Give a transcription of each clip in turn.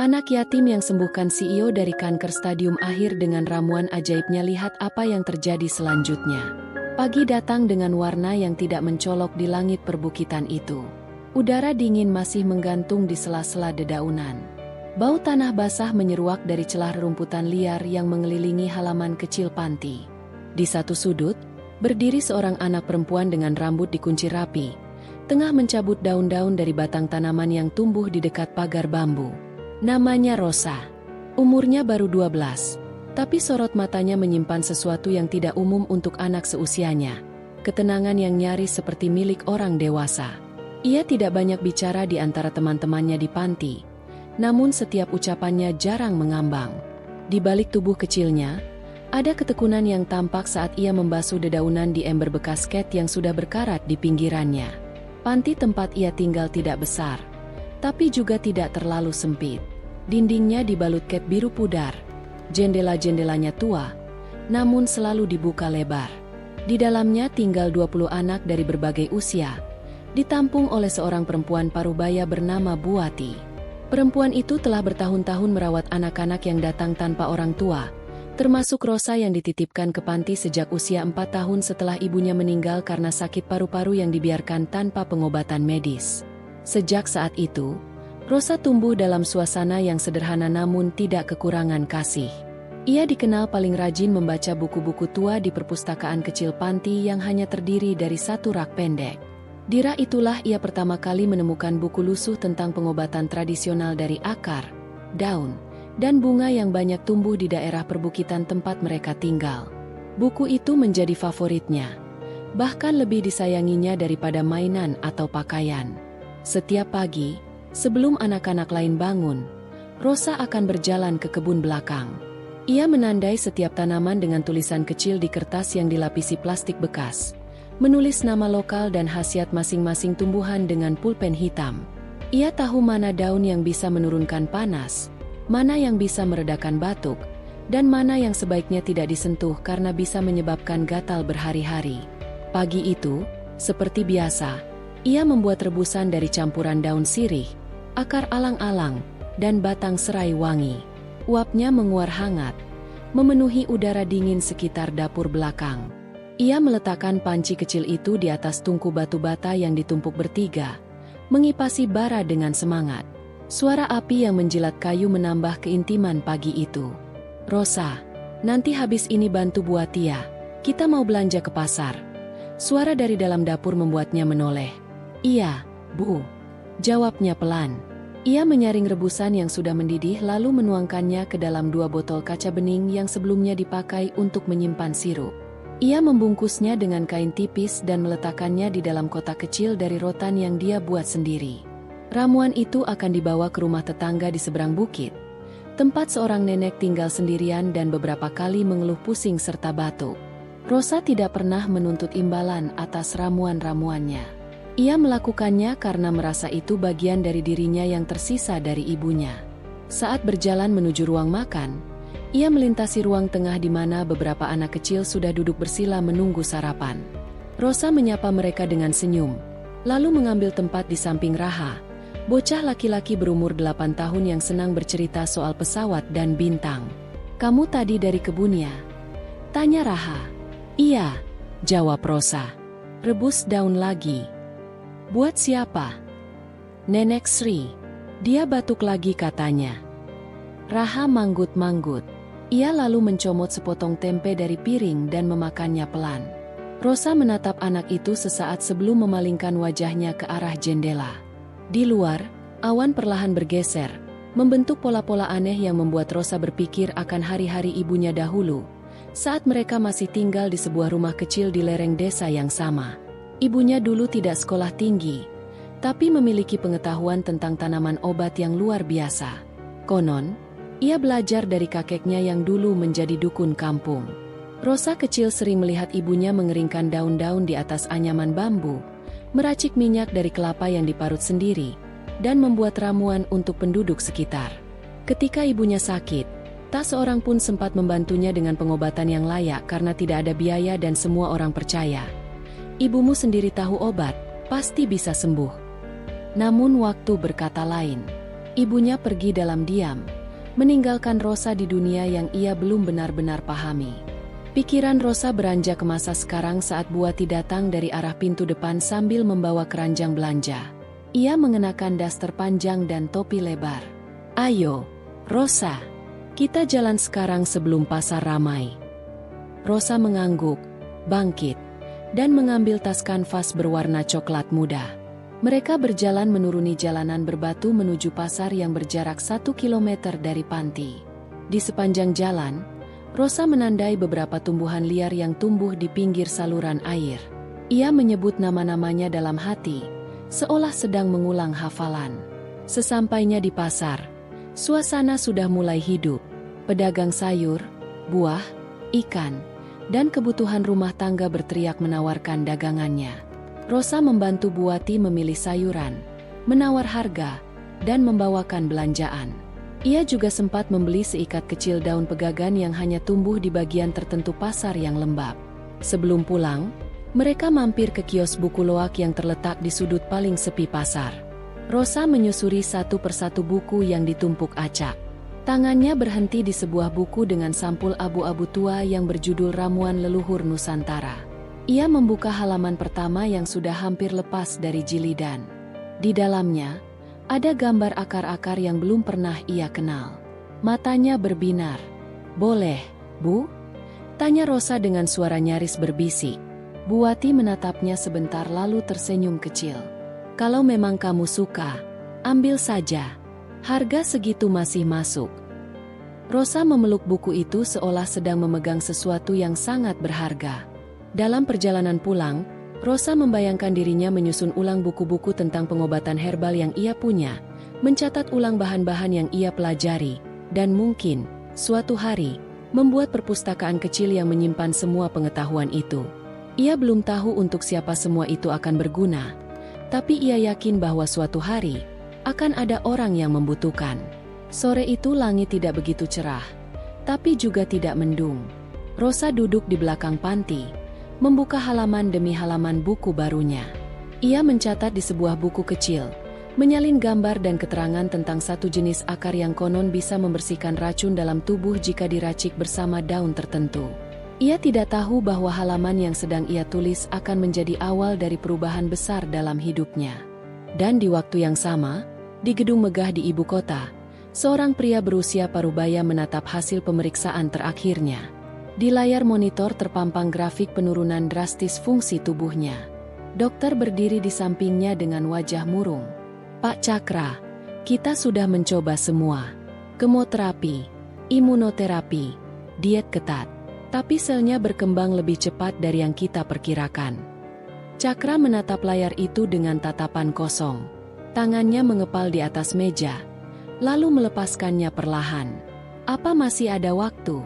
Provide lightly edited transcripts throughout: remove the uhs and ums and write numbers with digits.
Anak yatim yang sembuhkan CEO dari kanker stadium akhir dengan ramuan ajaibnya. Lihat apa yang terjadi selanjutnya. Pagi datang dengan warna yang tidak mencolok di langit perbukitan itu. Udara dingin masih menggantung di sela-sela dedaunan. Bau tanah basah menyeruak dari celah rerumputan liar yang mengelilingi halaman kecil panti. Di satu sudut, berdiri seorang anak perempuan dengan rambut dikunci rapi, tengah mencabut daun-daun dari batang tanaman yang tumbuh di dekat pagar bambu. Namanya Rosa. Umurnya baru 12, tapi sorot matanya menyimpan sesuatu yang tidak umum untuk anak seusianya. Ketenangan yang nyaris seperti milik orang dewasa. Ia tidak banyak bicara di antara teman-temannya di panti, namun setiap ucapannya jarang mengambang. Di balik tubuh kecilnya, ada ketekunan yang tampak saat ia membasuh dedaunan di ember bekas ket yang sudah berkarat di pinggirannya. Panti tempat ia tinggal tidak besar, tapi juga tidak terlalu sempit. Dindingnya dibalut ket biru pudar. Jendela-jendelanya tua, namun selalu dibuka lebar. Di dalamnya tinggal 20 anak dari berbagai usia, ditampung oleh seorang perempuan parubaya bernama Buati. Perempuan itu telah bertahun-tahun merawat anak-anak yang datang tanpa orang tua, termasuk Rosa yang dititipkan ke panti sejak usia 4 tahun setelah ibunya meninggal karena sakit paru-paru yang dibiarkan tanpa pengobatan medis. Sejak saat itu, Rosa tumbuh dalam suasana yang sederhana namun tidak kekurangan kasih. Ia dikenal paling rajin membaca buku-buku tua di perpustakaan kecil panti yang hanya terdiri dari satu rak pendek. Di rak itulah ia pertama kali menemukan buku lusuh tentang pengobatan tradisional dari akar, daun, dan bunga yang banyak tumbuh di daerah perbukitan tempat mereka tinggal. Buku itu menjadi favoritnya, bahkan lebih disayanginya daripada mainan atau pakaian. Setiap pagi, sebelum anak-anak lain bangun, Rosa akan berjalan ke kebun belakang. Ia menandai setiap tanaman dengan tulisan kecil di kertas yang dilapisi plastik bekas, menulis nama lokal dan khasiat masing-masing tumbuhan dengan pulpen hitam. Ia tahu mana daun yang bisa menurunkan panas, mana yang bisa meredakan batuk, dan mana yang sebaiknya tidak disentuh karena bisa menyebabkan gatal berhari-hari. Pagi itu, seperti biasa, ia membuat rebusan dari campuran daun sirih, akar alang-alang, dan batang serai wangi. Uapnya menguar hangat, memenuhi udara dingin sekitar dapur belakang. Ia meletakkan panci kecil itu di atas tungku batu bata yang ditumpuk bertiga, mengipasi bara dengan semangat. Suara api yang menjilat kayu menambah keintiman pagi itu. "Rosa, nanti habis ini bantu buat Tia. Kita mau belanja ke pasar." Suara dari dalam dapur membuatnya menoleh. "Iya, Bu," jawabnya pelan. Ia menyaring rebusan yang sudah mendidih lalu menuangkannya ke dalam 2 botol kaca bening yang sebelumnya dipakai untuk menyimpan sirup. Ia membungkusnya dengan kain tipis dan meletakkannya di dalam kotak kecil dari rotan yang dia buat sendiri. Ramuan itu akan dibawa ke rumah tetangga di seberang bukit, tempat seorang nenek tinggal sendirian dan beberapa kali mengeluh pusing serta batuk. Rosa tidak pernah menuntut imbalan atas ramuan-ramuannya. Ia melakukannya karena merasa itu bagian dari dirinya yang tersisa dari ibunya. Saat berjalan menuju ruang makan, ia melintasi ruang tengah di mana beberapa anak kecil sudah duduk bersila menunggu sarapan. Rosa menyapa mereka dengan senyum, lalu mengambil tempat di samping Raha, bocah laki-laki berumur 8 tahun yang senang bercerita soal pesawat dan bintang. "Kamu tadi dari kebunnya?" tanya Raha. "Iya," jawab Rosa. "Rebus daun lagi." "Buat siapa?" "Nenek Sri. Dia batuk lagi katanya." Raha manggut-manggut. Ia lalu mencomot sepotong tempe dari piring dan memakannya pelan. Rosa menatap anak itu sesaat sebelum memalingkan wajahnya ke arah jendela. Di luar, awan perlahan bergeser, membentuk pola-pola aneh yang membuat Rosa berpikir akan hari-hari ibunya dahulu, saat mereka masih tinggal di sebuah rumah kecil di lereng desa yang sama. Ibunya dulu tidak sekolah tinggi, tapi memiliki pengetahuan tentang tanaman obat yang luar biasa. Konon, ia belajar dari kakeknya yang dulu menjadi dukun kampung. Rosa kecil sering melihat ibunya mengeringkan daun-daun di atas anyaman bambu, meracik minyak dari kelapa yang diparut sendiri, dan membuat ramuan untuk penduduk sekitar. Ketika ibunya sakit, tak seorang pun sempat membantunya dengan pengobatan yang layak karena tidak ada biaya dan semua orang percaya, "Ibumu sendiri tahu obat, pasti bisa sembuh." Namun waktu berkata lain. Ibunya pergi dalam diam, meninggalkan Rosa di dunia yang ia belum benar-benar pahami. Pikiran Rosa beranjak ke masa sekarang saat Buati datang dari arah pintu depan sambil membawa keranjang belanja. Ia mengenakan daster panjang dan topi lebar. "Ayo, Rosa, kita jalan sekarang sebelum pasar ramai." Rosa mengangguk, bangkit, dan mengambil tas kanvas berwarna coklat muda. Mereka berjalan menuruni jalanan berbatu menuju pasar yang berjarak 1 kilometer dari panti. Di sepanjang jalan, Rosa menandai beberapa tumbuhan liar yang tumbuh di pinggir saluran air. Ia menyebut nama-namanya dalam hati, seolah sedang mengulang hafalan. Sesampainya di pasar, suasana sudah mulai hidup. Pedagang sayur, buah, ikan, dan kebutuhan rumah tangga berteriak menawarkan dagangannya. Rosa membantu Buati memilih sayuran, menawar harga, dan membawakan belanjaan. Ia juga sempat membeli seikat kecil daun pegagan yang hanya tumbuh di bagian tertentu pasar yang lembab. Sebelum pulang, mereka mampir ke kios buku loak yang terletak di sudut paling sepi pasar. Rosa menyusuri satu persatu buku yang ditumpuk acak. Tangannya berhenti di sebuah buku dengan sampul abu-abu tua yang berjudul Ramuan Leluhur Nusantara. Ia membuka halaman pertama yang sudah hampir lepas dari jilidan. Di dalamnya, ada gambar akar-akar yang belum pernah ia kenal. Matanya berbinar. "Boleh, Bu?" tanya Rosa dengan suara nyaris berbisik. Buati menatapnya sebentar lalu tersenyum kecil. "Kalau memang kamu suka, ambil saja. Harga segitu masih masuk." Rosa memeluk buku itu seolah sedang memegang sesuatu yang sangat berharga. Dalam perjalanan pulang, Rosa membayangkan dirinya menyusun ulang buku-buku tentang pengobatan herbal yang ia punya, mencatat ulang bahan-bahan yang ia pelajari, dan mungkin, suatu hari, membuat perpustakaan kecil yang menyimpan semua pengetahuan itu. Ia belum tahu untuk siapa semua itu akan berguna, tapi ia yakin bahwa suatu hari, akan ada orang yang membutuhkan. Sore itu langit tidak begitu cerah, tapi juga tidak mendung. Rosa duduk di belakang panti, membuka halaman demi halaman buku barunya. Ia mencatat di sebuah buku kecil, menyalin gambar dan keterangan tentang satu jenis akar yang konon bisa membersihkan racun dalam tubuh jika diracik bersama daun tertentu. Ia tidak tahu bahwa halaman yang sedang ia tulis akan menjadi awal dari perubahan besar dalam hidupnya. Dan di waktu yang sama, di gedung megah di ibu kota, seorang pria berusia parubaya menatap hasil pemeriksaan terakhirnya. Di layar monitor terpampang grafik penurunan drastis fungsi tubuhnya. Dokter berdiri di sampingnya dengan wajah murung. "Pak Cakra, kita sudah mencoba semua. Kemoterapi, imunoterapi, diet ketat. Tapi selnya berkembang lebih cepat dari yang kita perkirakan." Cakra menatap layar itu dengan tatapan kosong. Tangannya mengepal di atas meja, lalu melepaskannya perlahan. "Apa masih ada waktu?"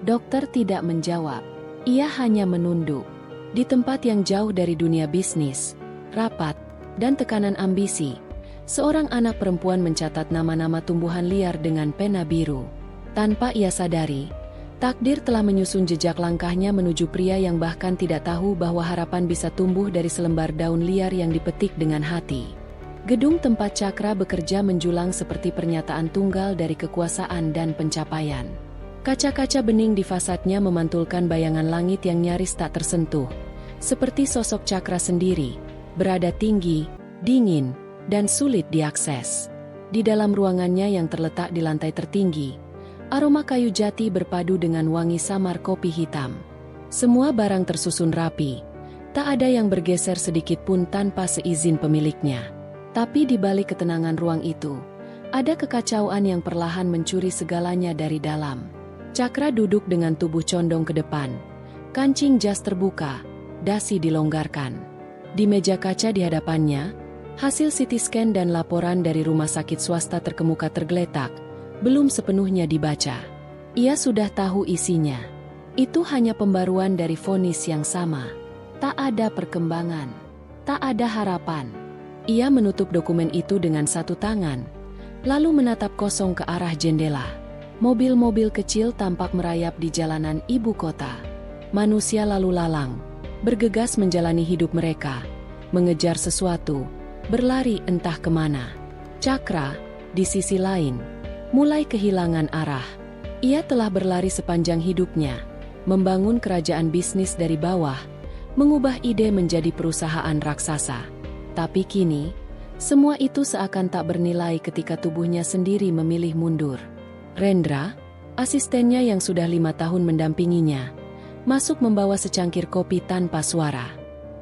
Dokter tidak menjawab. Ia hanya menunduk. Di tempat yang jauh dari dunia bisnis, rapat, dan tekanan ambisi, seorang anak perempuan mencatat nama-nama tumbuhan liar dengan pena biru. Tanpa ia sadari, takdir telah menyusun jejak langkahnya menuju pria yang bahkan tidak tahu bahwa harapan bisa tumbuh dari selembar daun liar yang dipetik dengan hati. Gedung tempat Cakra bekerja menjulang seperti pernyataan tunggal dari kekuasaan dan pencapaian. Kaca-kaca bening di fasadnya memantulkan bayangan langit yang nyaris tak tersentuh, seperti sosok Cakra sendiri, berada tinggi, dingin, dan sulit diakses. Di dalam ruangannya yang terletak di lantai tertinggi, aroma kayu jati berpadu dengan wangi samar kopi hitam. Semua barang tersusun rapi, tak ada yang bergeser sedikit pun tanpa seizin pemiliknya. Tapi di balik ketenangan ruang itu, ada kekacauan yang perlahan mencuri segalanya dari dalam. Cakra duduk dengan tubuh condong ke depan, kancing jas terbuka, dasi dilonggarkan. Di meja kaca di hadapannya, hasil CT scan dan laporan dari rumah sakit swasta terkemuka tergeletak, belum sepenuhnya dibaca. Ia sudah tahu isinya. Itu hanya pembaruan dari vonis yang sama. Tak ada perkembangan, tak ada harapan. Ia menutup dokumen itu dengan satu tangan, lalu menatap kosong ke arah jendela. Mobil-mobil kecil tampak merayap di jalanan ibu kota. Manusia lalu lalang, bergegas menjalani hidup mereka, mengejar sesuatu, berlari entah kemana. Cakra, Di sisi lain, mulai kehilangan arah. Ia telah berlari sepanjang hidupnya, membangun kerajaan bisnis dari bawah, mengubah ide menjadi perusahaan raksasa. Tapi kini, semua itu seakan tak bernilai ketika tubuhnya sendiri memilih mundur. Rendra, asistennya yang sudah 5 tahun mendampinginya, masuk membawa secangkir kopi tanpa suara.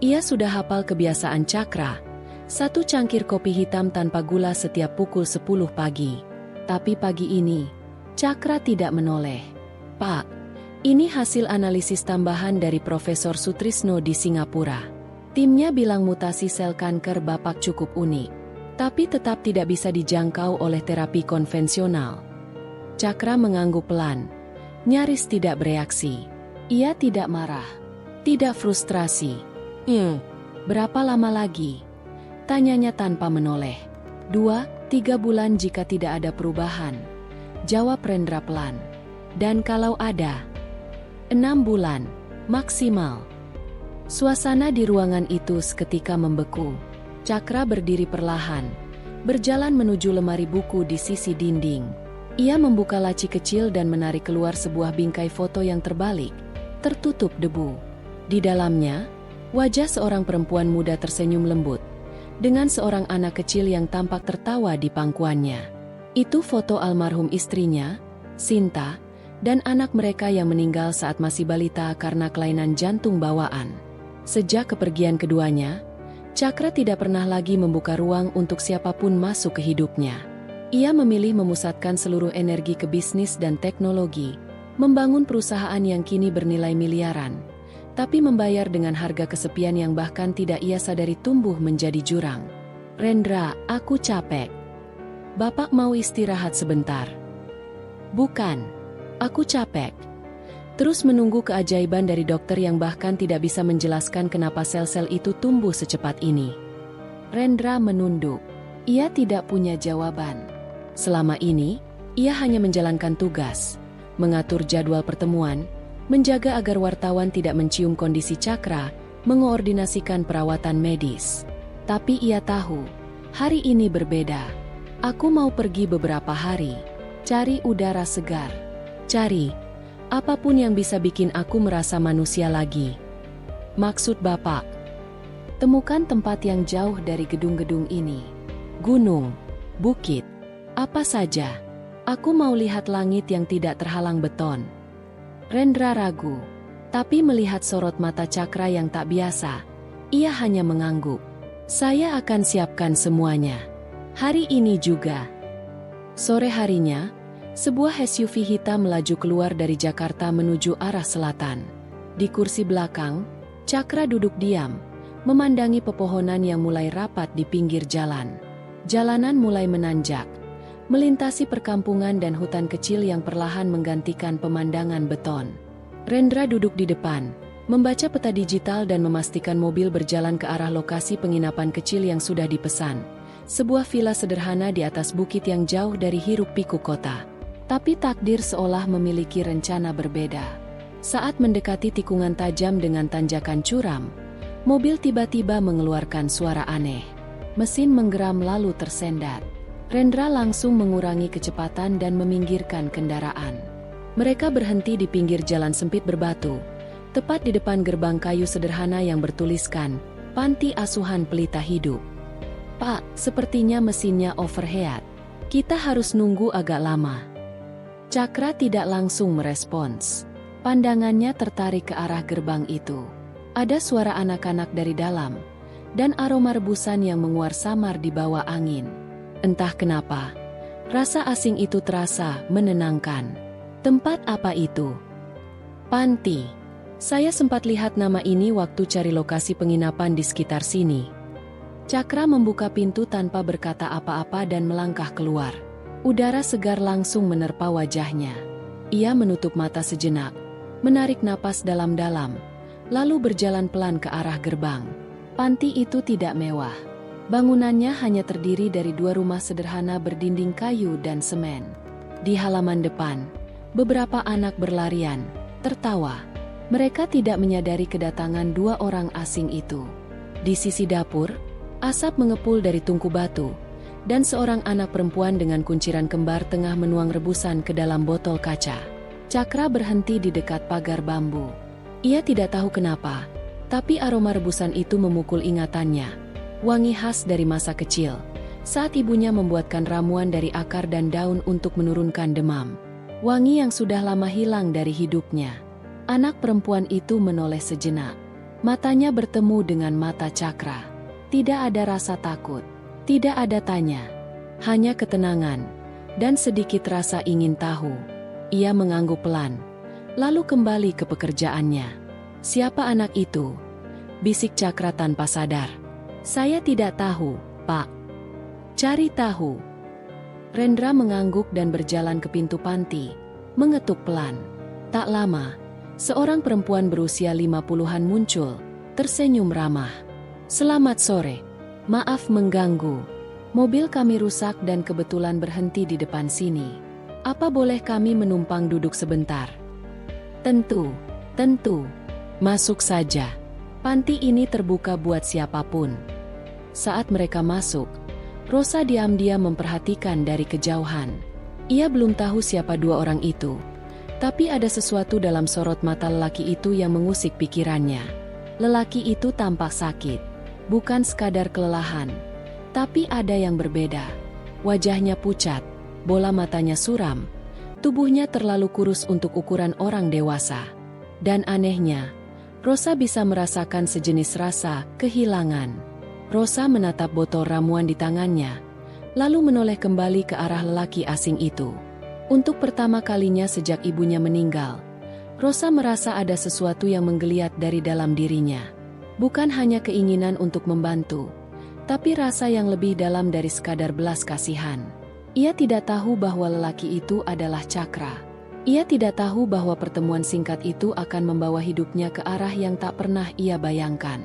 Ia sudah hafal kebiasaan Cakra, 1 cangkir kopi hitam tanpa gula setiap pukul 10 pagi. Tapi pagi ini, Cakra tidak menoleh. "Pak, ini hasil analisis tambahan dari Profesor Sutrisno di Singapura. Timnya bilang mutasi sel kanker Bapak cukup unik, tapi tetap tidak bisa dijangkau oleh terapi konvensional." Cakra mengangguk pelan, nyaris tidak bereaksi. Ia tidak marah, tidak frustrasi. Berapa lama lagi?" tanyanya tanpa menoleh. 2-3 bulan jika tidak ada perubahan," jawab Rendra pelan. "Dan kalau ada, 6 bulan, maksimal." Suasana di ruangan itu seketika membeku. Cakra berdiri perlahan, berjalan menuju lemari buku di sisi dinding. Ia membuka laci kecil dan menarik keluar sebuah bingkai foto yang terbalik, tertutup debu. Di dalamnya, wajah seorang perempuan muda tersenyum lembut, dengan seorang anak kecil yang tampak tertawa di pangkuannya. Itu foto almarhum istrinya, Sinta, dan anak mereka yang meninggal saat masih balita karena kelainan jantung bawaan. Sejak kepergian keduanya, Cakra tidak pernah lagi membuka ruang untuk siapapun masuk ke hidupnya. Ia memilih memusatkan seluruh energi ke bisnis dan teknologi, membangun perusahaan yang kini bernilai miliaran, tapi membayar dengan harga kesepian yang bahkan tidak ia sadari tumbuh menjadi jurang. "Rendra, aku capek. Bapak mau istirahat sebentar." "Bukan, aku capek." Terus menunggu keajaiban dari dokter yang bahkan tidak bisa menjelaskan kenapa sel-sel itu tumbuh secepat ini. Rendra menunduk. Ia tidak punya jawaban. Selama ini, ia hanya menjalankan tugas, mengatur jadwal pertemuan, menjaga agar wartawan tidak mencium kondisi Cakra, mengoordinasikan perawatan medis. Tapi ia tahu, hari ini berbeda. "Aku mau pergi beberapa hari, cari udara segar. Cari apapun yang bisa bikin aku merasa manusia lagi." "Maksud Bapak?" "Temukan tempat yang jauh dari gedung-gedung ini. Gunung, bukit, apa saja. Aku mau lihat langit yang tidak terhalang beton." Rendra ragu, tapi melihat sorot mata Cakra yang tak biasa, ia hanya mengangguk. "Saya akan siapkan semuanya. Hari ini juga." Sore harinya, sebuah SUV hitam melaju keluar dari Jakarta menuju arah selatan. Di kursi belakang, Cakra duduk diam, memandangi pepohonan yang mulai rapat di pinggir jalan. Jalanan mulai menanjak, melintasi perkampungan dan hutan kecil yang perlahan menggantikan pemandangan beton. Rendra duduk di depan, membaca peta digital dan memastikan mobil berjalan ke arah lokasi penginapan kecil yang sudah dipesan. Sebuah villa sederhana di atas bukit yang jauh dari hiruk-pikuk kota. Tapi takdir seolah memiliki rencana berbeda. Saat mendekati tikungan tajam dengan tanjakan curam, mobil tiba-tiba mengeluarkan suara aneh. Mesin menggeram lalu tersendat. Rendra langsung mengurangi kecepatan dan meminggirkan kendaraan. Mereka berhenti di pinggir jalan sempit berbatu, tepat di depan gerbang kayu sederhana yang bertuliskan, "Panti Asuhan Pelita Hidup." "Pak, sepertinya mesinnya overheat. Kita harus nunggu agak lama." Cakra tidak langsung merespons. Pandangannya tertarik ke arah gerbang itu. Ada suara anak-anak dari dalam, dan aroma rebusan yang menguar samar di bawah angin. Entah kenapa, rasa asing itu terasa menenangkan. Tempat apa itu? "Panti. Saya sempat lihat nama ini waktu cari lokasi penginapan di sekitar sini." Cakra membuka pintu tanpa berkata apa-apa dan melangkah keluar. Udara segar langsung menerpa wajahnya. Ia menutup mata sejenak, menarik napas dalam-dalam, lalu berjalan pelan ke arah gerbang. Panti itu tidak mewah. Bangunannya hanya terdiri dari 2 rumah sederhana berdinding kayu dan semen. Di halaman depan, beberapa anak berlarian, tertawa. Mereka tidak menyadari kedatangan 2 orang asing itu. Di sisi dapur, asap mengepul dari tungku batu, dan seorang anak perempuan dengan kunciran kembar tengah menuang rebusan ke dalam botol kaca. Cakra berhenti di dekat pagar bambu. Ia tidak tahu kenapa, tapi aroma rebusan itu memukul ingatannya. Wangi khas dari masa kecil, saat ibunya membuatkan ramuan dari akar dan daun untuk menurunkan demam. Wangi yang sudah lama hilang dari hidupnya. Anak perempuan itu menoleh sejenak. Matanya bertemu dengan mata Cakra. Tidak ada rasa takut, tidak ada tanya, hanya ketenangan, dan sedikit rasa ingin tahu. Ia mengangguk pelan, lalu kembali ke pekerjaannya. "Siapa anak itu?" bisik Cakra tanpa sadar. "Saya tidak tahu, Pak." "Cari tahu." Rendra mengangguk dan berjalan ke pintu panti, mengetuk pelan. Tak lama, seorang perempuan berusia 50-an muncul, tersenyum ramah. "Selamat sore. Maaf mengganggu. Mobil kami rusak dan kebetulan berhenti di depan sini. Apa boleh kami menumpang duduk sebentar?" Tentu, tentu. Masuk saja. Panti ini terbuka buat siapapun." Saat mereka masuk, Rosa diam-diam memperhatikan dari kejauhan. Ia belum tahu siapa dua orang itu, tapi ada sesuatu dalam sorot mata lelaki itu yang mengusik pikirannya. Lelaki itu tampak sakit, bukan sekadar kelelahan, tapi ada yang berbeda. Wajahnya pucat, bola matanya suram, tubuhnya terlalu kurus untuk ukuran orang dewasa. Dan anehnya, Rosa bisa merasakan sejenis rasa kehilangan. Rosa menatap botol ramuan di tangannya, lalu menoleh kembali ke arah lelaki asing itu. Untuk pertama kalinya sejak ibunya meninggal, Rosa merasa ada sesuatu yang menggeliat dari dalam dirinya. Bukan hanya keinginan untuk membantu, tapi rasa yang lebih dalam dari sekadar belas kasihan. Ia tidak tahu bahwa lelaki itu adalah Cakra. Ia tidak tahu bahwa pertemuan singkat itu akan membawa hidupnya ke arah yang tak pernah ia bayangkan.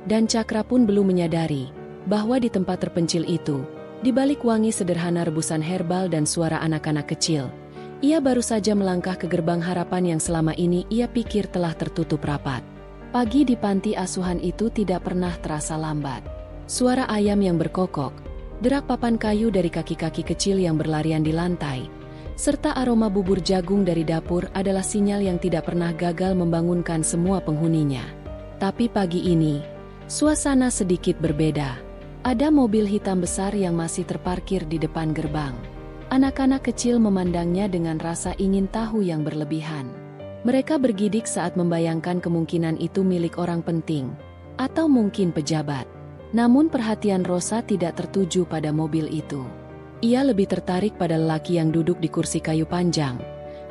Dan Cakra pun belum menyadari bahwa di tempat terpencil itu, di balik wangi sederhana rebusan herbal dan suara anak-anak kecil, ia baru saja melangkah ke gerbang harapan yang selama ini ia pikir telah tertutup rapat. Pagi di panti asuhan itu tidak pernah terasa lambat. Suara ayam yang berkokok, derak papan kayu dari kaki-kaki kecil yang berlarian di lantai, serta aroma bubur jagung dari dapur adalah sinyal yang tidak pernah gagal membangunkan semua penghuninya. Tapi pagi ini, suasana sedikit berbeda. Ada mobil hitam besar yang masih terparkir di depan gerbang. Anak-anak kecil memandangnya dengan rasa ingin tahu yang berlebihan. Mereka bergidik saat membayangkan kemungkinan itu milik orang penting, atau mungkin pejabat. Namun perhatian Rosa tidak tertuju pada mobil itu. Ia lebih tertarik pada lelaki yang duduk di kursi kayu panjang,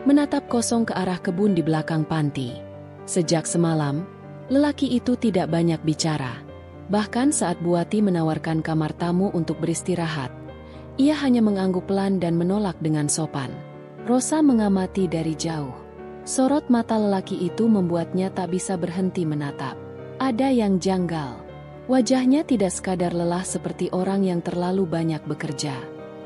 menatap kosong ke arah kebun di belakang panti. Sejak semalam, lelaki itu tidak banyak bicara. Bahkan saat Buati menawarkan kamar tamu untuk beristirahat, ia hanya mengangguk pelan dan menolak dengan sopan. Rosa mengamati dari jauh. Sorot mata lelaki itu membuatnya tak bisa berhenti menatap. Ada yang janggal. Wajahnya tidak sekadar lelah seperti orang yang terlalu banyak bekerja.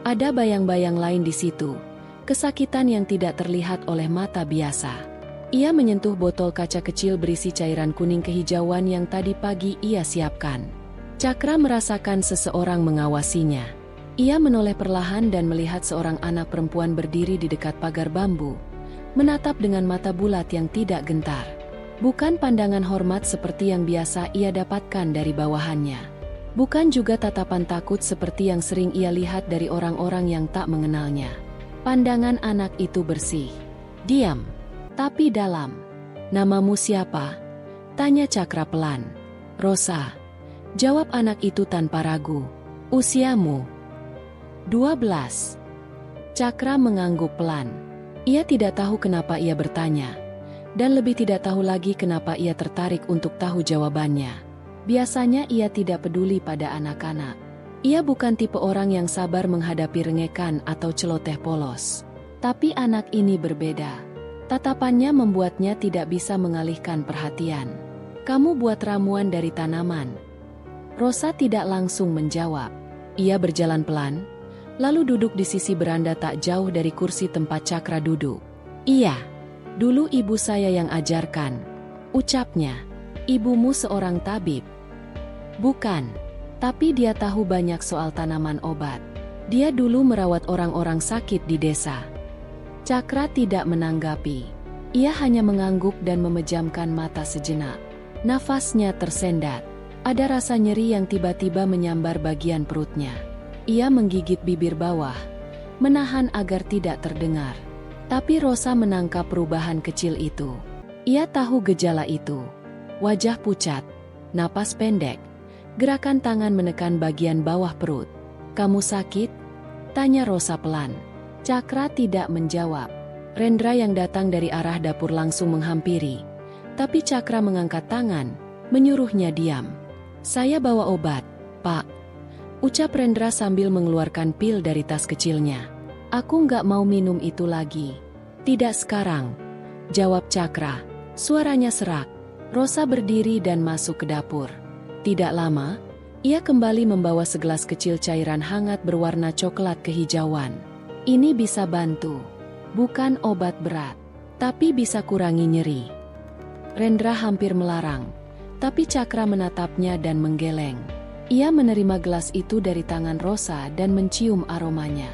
Ada bayang-bayang lain di situ, kesakitan yang tidak terlihat oleh mata biasa. Ia menyentuh botol kaca kecil berisi cairan kuning kehijauan yang tadi pagi ia siapkan. Cakra merasakan seseorang mengawasinya. Ia menoleh perlahan dan melihat seorang anak perempuan berdiri di dekat pagar bambu, menatap dengan mata bulat yang tidak gentar. Bukan pandangan hormat seperti yang biasa ia dapatkan dari bawahannya. Bukan juga tatapan takut seperti yang sering ia lihat dari orang-orang yang tak mengenalnya. Pandangan anak itu bersih, diam, tapi dalam. "Namamu siapa?" tanya Cakra pelan. "Rosa," jawab anak itu tanpa ragu. "Usiamu?" 12. Cakra mengangguk pelan. Ia tidak tahu kenapa ia bertanya, dan lebih tidak tahu lagi kenapa ia tertarik untuk tahu jawabannya. Biasanya ia tidak peduli pada anak-anak. Ia bukan tipe orang yang sabar menghadapi rengekan atau celoteh polos. Tapi anak ini berbeda. Tatapannya membuatnya tidak bisa mengalihkan perhatian. "Kamu buat ramuan dari tanaman?" Rosa tidak langsung menjawab. Ia berjalan pelan, lalu duduk di sisi beranda tak jauh dari kursi tempat Cakra duduk. "Iya, dulu ibu saya yang ajarkan," ucapnya. "Ibumu seorang tabib?" "Bukan, tapi dia tahu banyak soal tanaman obat." Dia dulu merawat orang-orang sakit di desa. Cakra tidak menanggapi. Ia hanya mengangguk dan memejamkan mata sejenak. Nafasnya tersendat. Ada rasa nyeri yang tiba-tiba menyambar bagian perutnya. Ia menggigit bibir bawah, menahan agar tidak terdengar. Tapi Rosa menangkap perubahan kecil itu. Ia tahu gejala itu. Wajah pucat, napas pendek, gerakan tangan menekan bagian bawah perut. "Kamu sakit?" tanya Rosa pelan. Cakra tidak menjawab. Rendra yang datang dari arah dapur langsung menghampiri. Tapi Cakra mengangkat tangan, menyuruhnya diam. "Saya bawa obat, Pak," ucap Rendra sambil mengeluarkan pil dari tas kecilnya. "Aku nggak mau minum itu lagi." "Tidak sekarang," jawab Cakra. Suaranya serak. Rosa berdiri dan masuk ke dapur. Tidak lama, ia kembali membawa segelas kecil cairan hangat berwarna coklat kehijauan. "Ini bisa bantu. Bukan obat berat, tapi bisa kurangi nyeri." Rendra hampir melarang, tapi Cakra menatapnya dan menggeleng. Ia menerima gelas itu dari tangan Rosa dan mencium aromanya.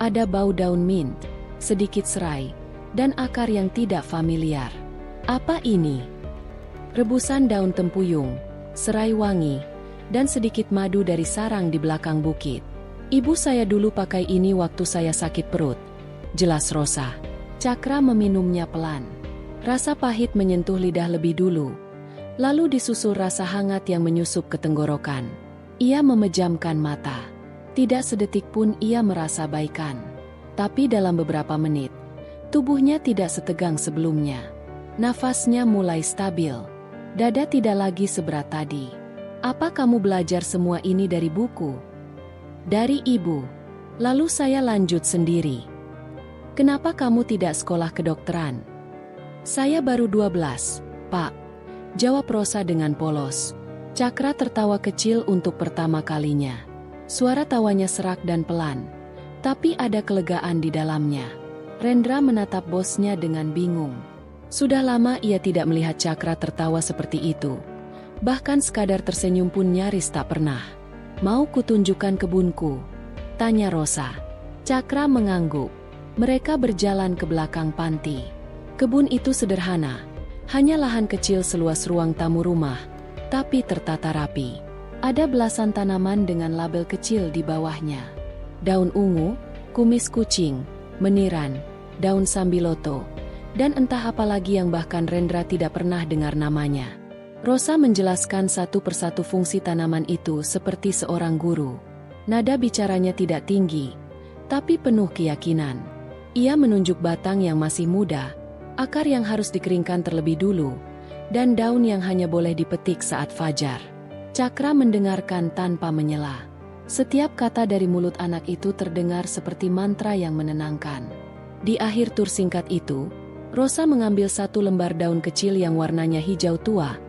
Ada bau daun mint, sedikit serai, dan akar yang tidak familiar. "Apa ini?" "Rebusan daun tempuyung, serai wangi, dan sedikit madu dari sarang di belakang bukit. Ibu saya dulu pakai ini waktu saya sakit perut," jelas Rosa. Cakra meminumnya pelan. Rasa pahit menyentuh lidah lebih dulu, lalu disusul rasa hangat yang menyusup ke tenggorokan. Ia memejamkan mata. Tidak sedetik pun ia merasa baikan. Tapi dalam beberapa menit, tubuhnya tidak setegang sebelumnya. Nafasnya mulai stabil. Dada tidak lagi seberat tadi. "Apa kamu belajar semua ini dari buku?" "Dari ibu. Lalu saya lanjut sendiri." "Kenapa kamu tidak sekolah kedokteran?" "Saya baru 12, Pak," jawab Rosa dengan polos. Cakra tertawa kecil untuk pertama kalinya. Suara tawanya serak dan pelan, tapi ada kelegaan di dalamnya. Rendra menatap bosnya dengan bingung. Sudah lama ia tidak melihat Cakra tertawa seperti itu. Bahkan sekadar tersenyum pun nyaris tak pernah. "Mau kutunjukkan kebunku?" tanya Rosa. Cakra mengangguk. Mereka berjalan ke belakang panti. Kebun itu sederhana, hanya lahan kecil seluas ruang tamu rumah, tapi tertata rapi. Ada belasan tanaman dengan label kecil di bawahnya. Daun ungu, kumis kucing, meniran, daun sambiloto, dan entah apa lagi yang bahkan Rendra tidak pernah dengar namanya. Rosa menjelaskan satu persatu fungsi tanaman itu seperti seorang guru. Nada bicaranya tidak tinggi, tapi penuh keyakinan. Ia menunjuk batang yang masih muda, akar yang harus dikeringkan terlebih dulu, dan daun yang hanya boleh dipetik saat fajar. Cakra mendengarkan tanpa menyela. Setiap kata dari mulut anak itu terdengar seperti mantra yang menenangkan. Di akhir tur singkat itu, Rosa mengambil satu lembar daun kecil yang warnanya hijau tua,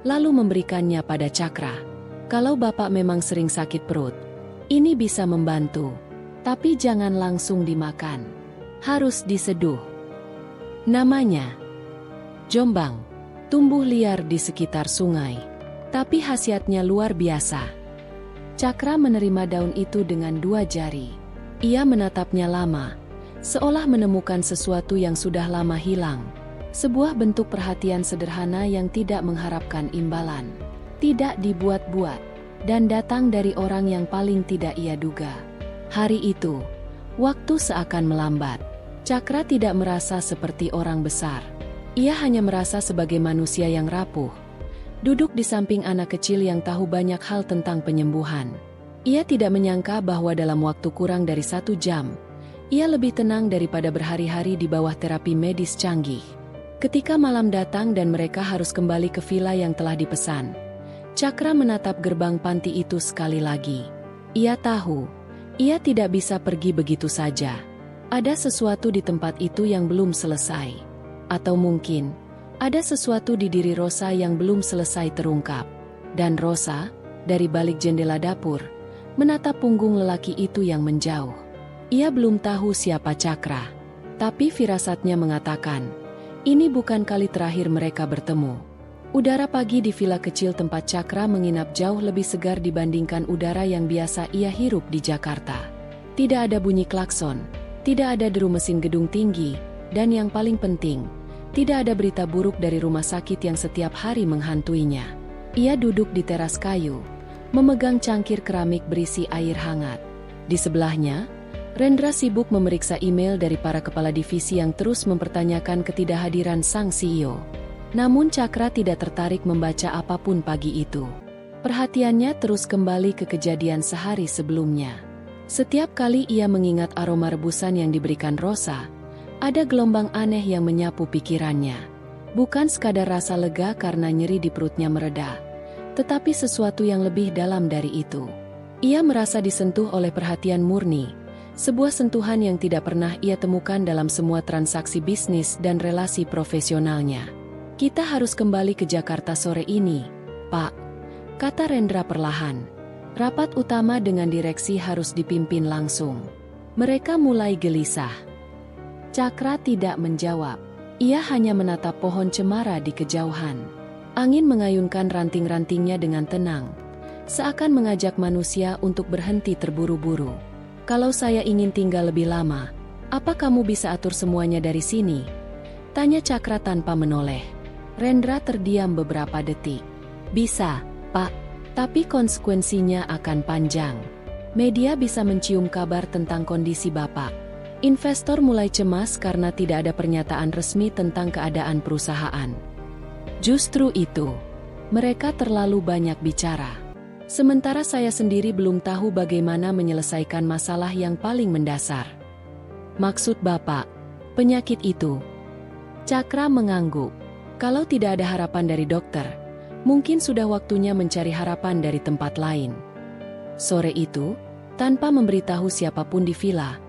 lalu memberikannya pada Cakra. "Kalau Bapak memang sering sakit perut, ini bisa membantu. Tapi jangan langsung dimakan. Harus diseduh." Namanya Jombang, tumbuh liar di sekitar sungai. Tapi khasiatnya luar biasa. Cakra menerima daun itu dengan 2 jari. Ia menatapnya lama, seolah menemukan sesuatu yang sudah lama hilang. Sebuah bentuk perhatian sederhana yang tidak mengharapkan imbalan. Tidak dibuat-buat, dan datang dari orang yang paling tidak ia duga. Hari itu, waktu seakan melambat. Cakra tidak merasa seperti orang besar. Ia hanya merasa sebagai manusia yang rapuh, duduk di samping anak kecil yang tahu banyak hal tentang penyembuhan. Ia tidak menyangka bahwa dalam waktu kurang dari 1 jam, ia lebih tenang daripada berhari-hari di bawah terapi medis canggih. Ketika malam datang dan mereka harus kembali ke villa yang telah dipesan, Cakra menatap gerbang panti itu sekali lagi. Ia tahu, ia tidak bisa pergi begitu saja. Ada sesuatu di tempat itu yang belum selesai. Atau mungkin, ada sesuatu di diri Rosa yang belum selesai terungkap. Dan Rosa, dari balik jendela dapur, menatap punggung lelaki itu yang menjauh. Ia belum tahu siapa Cakra, tapi firasatnya mengatakan, ini bukan kali terakhir mereka bertemu. Udara pagi di villa kecil tempat Cakra menginap jauh lebih segar dibandingkan udara yang biasa ia hirup di Jakarta. Tidak ada bunyi klakson, tidak ada deru mesin gedung tinggi, dan yang paling penting, tidak ada berita buruk dari rumah sakit yang setiap hari menghantuinya. Ia duduk di teras kayu, memegang cangkir keramik berisi air hangat. Di sebelahnya, Rendra sibuk memeriksa email dari para kepala divisi yang terus mempertanyakan ketidakhadiran sang CEO. Namun Cakra tidak tertarik membaca apapun pagi itu. Perhatiannya terus kembali ke kejadian sehari sebelumnya. Setiap kali ia mengingat aroma rebusan yang diberikan Rosa, ada gelombang aneh yang menyapu pikirannya. Bukan sekadar rasa lega karena nyeri di perutnya mereda, tetapi sesuatu yang lebih dalam dari itu. Ia merasa disentuh oleh perhatian murni, sebuah sentuhan yang tidak pernah ia temukan dalam semua transaksi bisnis dan relasi profesionalnya. "Kita harus kembali ke Jakarta sore ini, Pak," kata Rendra perlahan. Rapat utama dengan direksi harus dipimpin langsung. Mereka mulai gelisah. Cakra tidak menjawab. Ia hanya menatap pohon cemara di kejauhan. Angin mengayunkan ranting-rantingnya dengan tenang, seakan mengajak manusia untuk berhenti terburu-buru. "Kalau saya ingin tinggal lebih lama, apa kamu bisa atur semuanya dari sini?" tanya Cakra tanpa menoleh. Rendra terdiam beberapa detik. "Bisa, Pak, tapi konsekuensinya akan panjang. Media bisa mencium kabar tentang kondisi Bapak. Investor mulai cemas karena tidak ada pernyataan resmi tentang keadaan perusahaan. Justru itu, mereka terlalu banyak bicara. Sementara saya sendiri belum tahu bagaimana menyelesaikan masalah yang paling mendasar." "Maksud Bapak, penyakit itu?" Cakra mengangguk. Kalau tidak ada harapan dari dokter, mungkin sudah waktunya mencari harapan dari tempat lain. Sore itu, tanpa memberitahu siapapun di villa,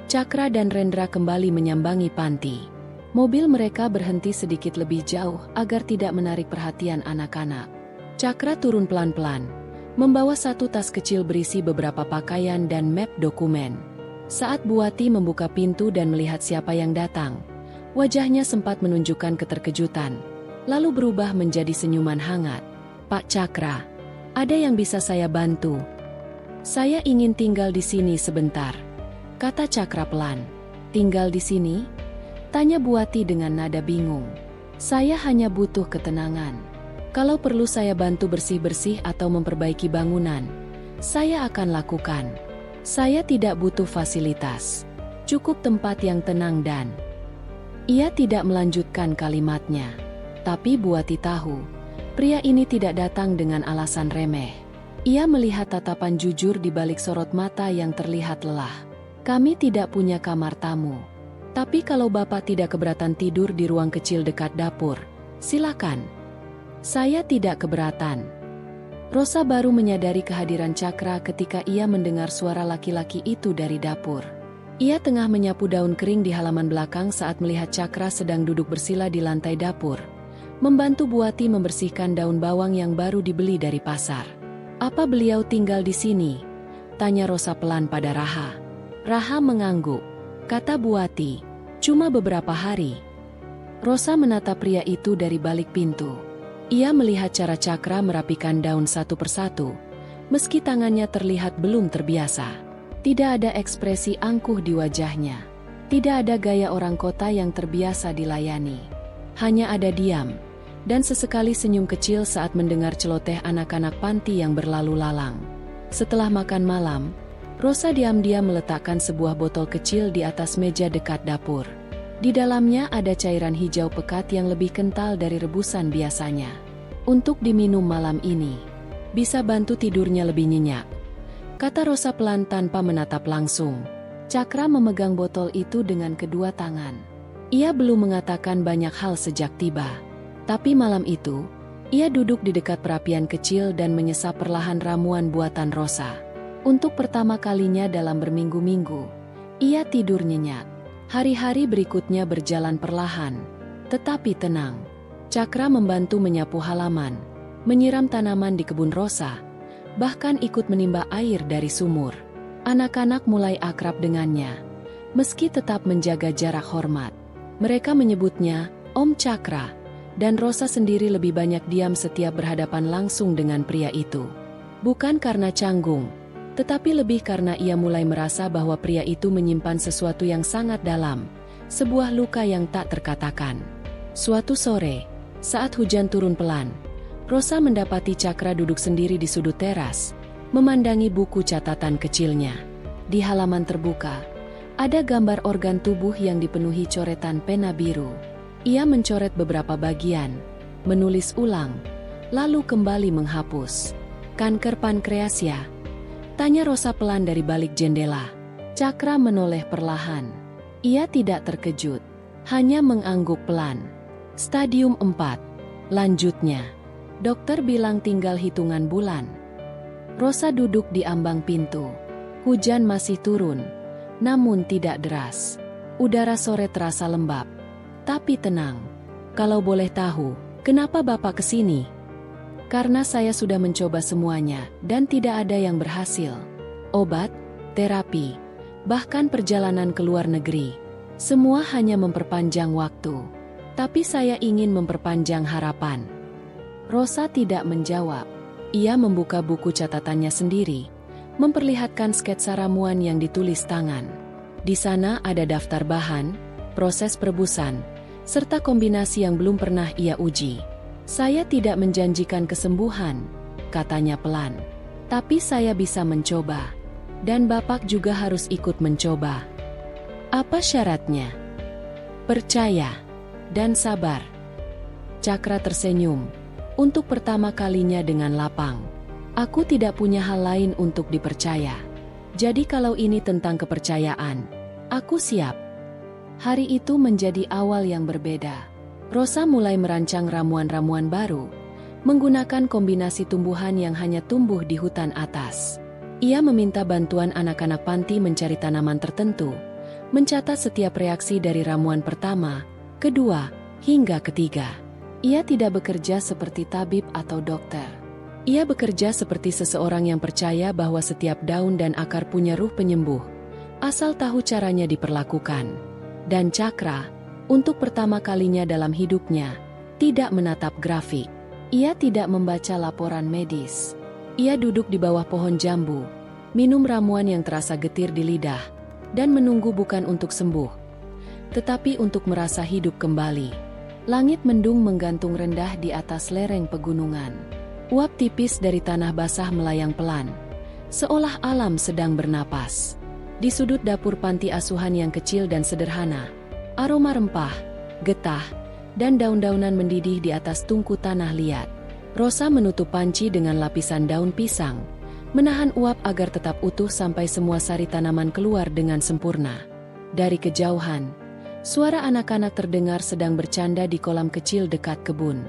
Cakra dan Rendra kembali menyambangi panti. Mobil mereka berhenti sedikit lebih jauh agar tidak menarik perhatian anak-anak. Cakra turun pelan-pelan, membawa satu tas kecil berisi beberapa pakaian dan map dokumen. Saat Buati membuka pintu dan melihat siapa yang datang, wajahnya sempat menunjukkan keterkejutan, lalu berubah menjadi senyuman hangat. "Pak Cakra, ada yang bisa saya bantu?" "Saya ingin tinggal di sini sebentar," kata Cakra pelan. "Tinggal di sini?" tanya Buati dengan nada bingung. "Saya hanya butuh ketenangan. Kalau perlu saya bantu bersih-bersih atau memperbaiki bangunan, saya akan lakukan. Saya tidak butuh fasilitas. Cukup tempat yang tenang dan..." Ia tidak melanjutkan kalimatnya. Tapi Buati tahu, pria ini tidak datang dengan alasan remeh. Ia melihat tatapan jujur di balik sorot mata yang terlihat lelah. "Kami tidak punya kamar tamu. Tapi kalau Bapak tidak keberatan tidur di ruang kecil dekat dapur, silakan." "Saya tidak keberatan." Rosa baru menyadari kehadiran Cakra ketika ia mendengar suara laki-laki itu dari dapur. Ia tengah menyapu daun kering di halaman belakang saat melihat Cakra sedang duduk bersila di lantai dapur, membantu Buati membersihkan daun bawang yang baru dibeli dari pasar. "Apa beliau tinggal di sini?" tanya Rosa pelan pada Raha. Raha mengangguk. Kata Buati, "Cuma beberapa hari." Rosa menatap pria itu dari balik pintu. Ia melihat cara Cakra merapikan daun satu persatu, meski tangannya terlihat belum terbiasa. Tidak ada ekspresi angkuh di wajahnya. Tidak ada gaya orang kota yang terbiasa dilayani. Hanya ada diam, dan sesekali senyum kecil saat mendengar celoteh anak-anak panti yang berlalu lalang. Setelah makan malam, Rosa diam-diam meletakkan sebuah botol kecil di atas meja dekat dapur. Di dalamnya ada cairan hijau pekat yang lebih kental dari rebusan biasanya. "Untuk diminum malam ini. Bisa bantu tidurnya lebih nyenyak," kata Rosa pelan tanpa menatap langsung. Cakra memegang botol itu dengan kedua tangan. Ia belum mengatakan banyak hal sejak tiba. Tapi malam itu, ia duduk di dekat perapian kecil dan menyesap perlahan ramuan buatan Rosa. Untuk pertama kalinya dalam berminggu-minggu, ia tidur nyenyak. Hari-hari berikutnya berjalan perlahan, tetapi tenang. Cakra membantu menyapu halaman, menyiram tanaman di kebun Rosa, bahkan ikut menimba air dari sumur. Anak-anak mulai akrab dengannya, meski tetap menjaga jarak hormat. Mereka menyebutnya Om Cakra, dan Rosa sendiri lebih banyak diam setiap berhadapan langsung dengan pria itu. Bukan karena canggung, Tetapi lebih karena ia mulai merasa bahwa pria itu menyimpan sesuatu yang sangat dalam, sebuah luka yang tak terkatakan. Suatu sore, saat hujan turun pelan, Rosa mendapati Cakra duduk sendiri di sudut teras, memandangi buku catatan kecilnya. Di halaman terbuka, ada gambar organ tubuh yang dipenuhi coretan pena biru. Ia mencoret beberapa bagian, menulis ulang, lalu kembali menghapus. "Kanker pankreas ya?" tanya Rosa pelan dari balik jendela. Cakra menoleh perlahan. Ia tidak terkejut, hanya mengangguk pelan. "Stadium 4. Lanjutnya, dokter bilang tinggal hitungan bulan." Rosa duduk di ambang pintu. Hujan masih turun, namun tidak deras. Udara sore terasa lembab. "Tapi tenang. Kalau boleh tahu, kenapa Bapak kesini?" "Karena saya sudah mencoba semuanya, dan tidak ada yang berhasil. Obat, terapi, bahkan perjalanan ke luar negeri. Semua hanya memperpanjang waktu. Tapi saya ingin memperpanjang harapan." Rosa tidak menjawab. Ia membuka buku catatannya sendiri, memperlihatkan sketsa ramuan yang ditulis tangan. Di sana ada daftar bahan, proses perebusan, serta kombinasi yang belum pernah ia uji. "Saya tidak menjanjikan kesembuhan," katanya pelan. "Tapi saya bisa mencoba. Dan Bapak juga harus ikut mencoba." "Apa syaratnya?" "Percaya dan sabar." Cakra tersenyum, untuk pertama kalinya dengan lapang. "Aku tidak punya hal lain untuk dipercaya. Jadi kalau ini tentang kepercayaan, aku siap." Hari itu menjadi awal yang berbeda. Rosa mulai merancang ramuan-ramuan baru, menggunakan kombinasi tumbuhan yang hanya tumbuh di hutan atas. Ia meminta bantuan anak-anak panti mencari tanaman tertentu, mencatat setiap reaksi dari ramuan pertama, kedua, hingga ketiga. Ia tidak bekerja seperti tabib atau dokter. Ia bekerja seperti seseorang yang percaya bahwa setiap daun dan akar punya ruh penyembuh, asal tahu caranya diperlakukan. Dan Cakra, untuk pertama kalinya dalam hidupnya, tidak menatap grafik. Ia tidak membaca laporan medis. Ia duduk di bawah pohon jambu, minum ramuan yang terasa getir di lidah, dan menunggu bukan untuk sembuh, tetapi untuk merasa hidup kembali. Langit mendung menggantung rendah di atas lereng pegunungan. Uap tipis dari tanah basah melayang pelan, seolah alam sedang bernapas. Di sudut dapur panti asuhan yang kecil dan sederhana, aroma rempah, getah, dan daun-daunan mendidih di atas tungku tanah liat. Rosa menutup panci dengan lapisan daun pisang, menahan uap agar tetap utuh sampai semua sari tanaman keluar dengan sempurna. Dari kejauhan, suara anak-anak terdengar sedang bercanda di kolam kecil dekat kebun.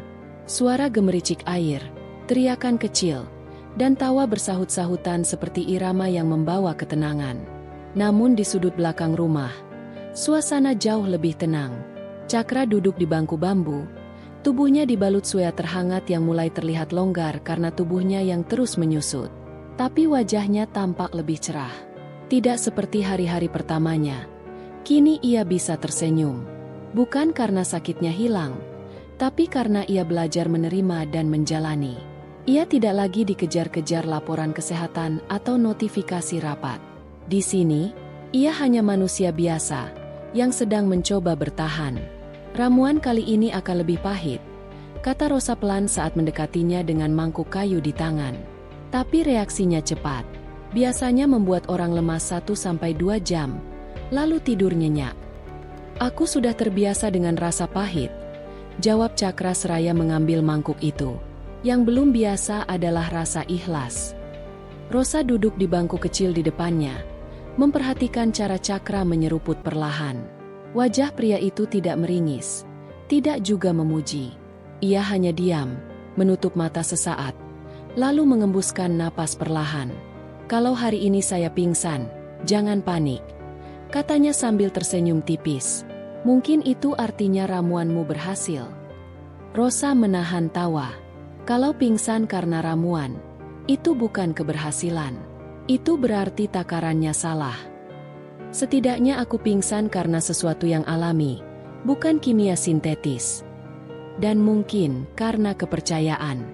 Suara gemericik air, teriakan kecil, dan tawa bersahut-sahutan seperti irama yang membawa ketenangan. Namun di sudut belakang rumah, suasana jauh lebih tenang. Cakra duduk di bangku bambu, tubuhnya dibalut sweater hangat yang mulai terlihat longgar karena tubuhnya yang terus menyusut. Tapi wajahnya tampak lebih cerah. Tidak seperti hari-hari pertamanya. Kini ia bisa tersenyum. Bukan karena sakitnya hilang, tapi karena ia belajar menerima dan menjalani. Ia tidak lagi dikejar-kejar laporan kesehatan atau notifikasi rapat. Di sini, ia hanya manusia biasa yang sedang mencoba bertahan. "Ramuan kali ini akan lebih pahit," kata Rosa pelan saat mendekatinya dengan mangkuk kayu di tangan. Tapi reaksinya cepat. Biasanya membuat orang lemas 1-2 jam, lalu tidur nyenyak. "Aku sudah terbiasa dengan rasa pahit," jawab Cakra seraya mengambil mangkuk itu. Yang belum biasa adalah rasa ikhlas. Rosa duduk di bangku kecil di depannya, memperhatikan cara Cakra menyeruput perlahan. Wajah pria itu tidak meringis, tidak juga memuji. Ia hanya diam, menutup mata sesaat, lalu mengembuskan napas perlahan. "Kalau hari ini saya pingsan, jangan panik," katanya sambil tersenyum tipis. "Mungkin itu artinya ramuanmu berhasil." Rosa menahan tawa. Kalau pingsan karena ramuan, itu bukan keberhasilan. Itu berarti takarannya salah. Setidaknya aku pingsan karena sesuatu yang alami, bukan kimia sintetis. Dan mungkin karena kepercayaan.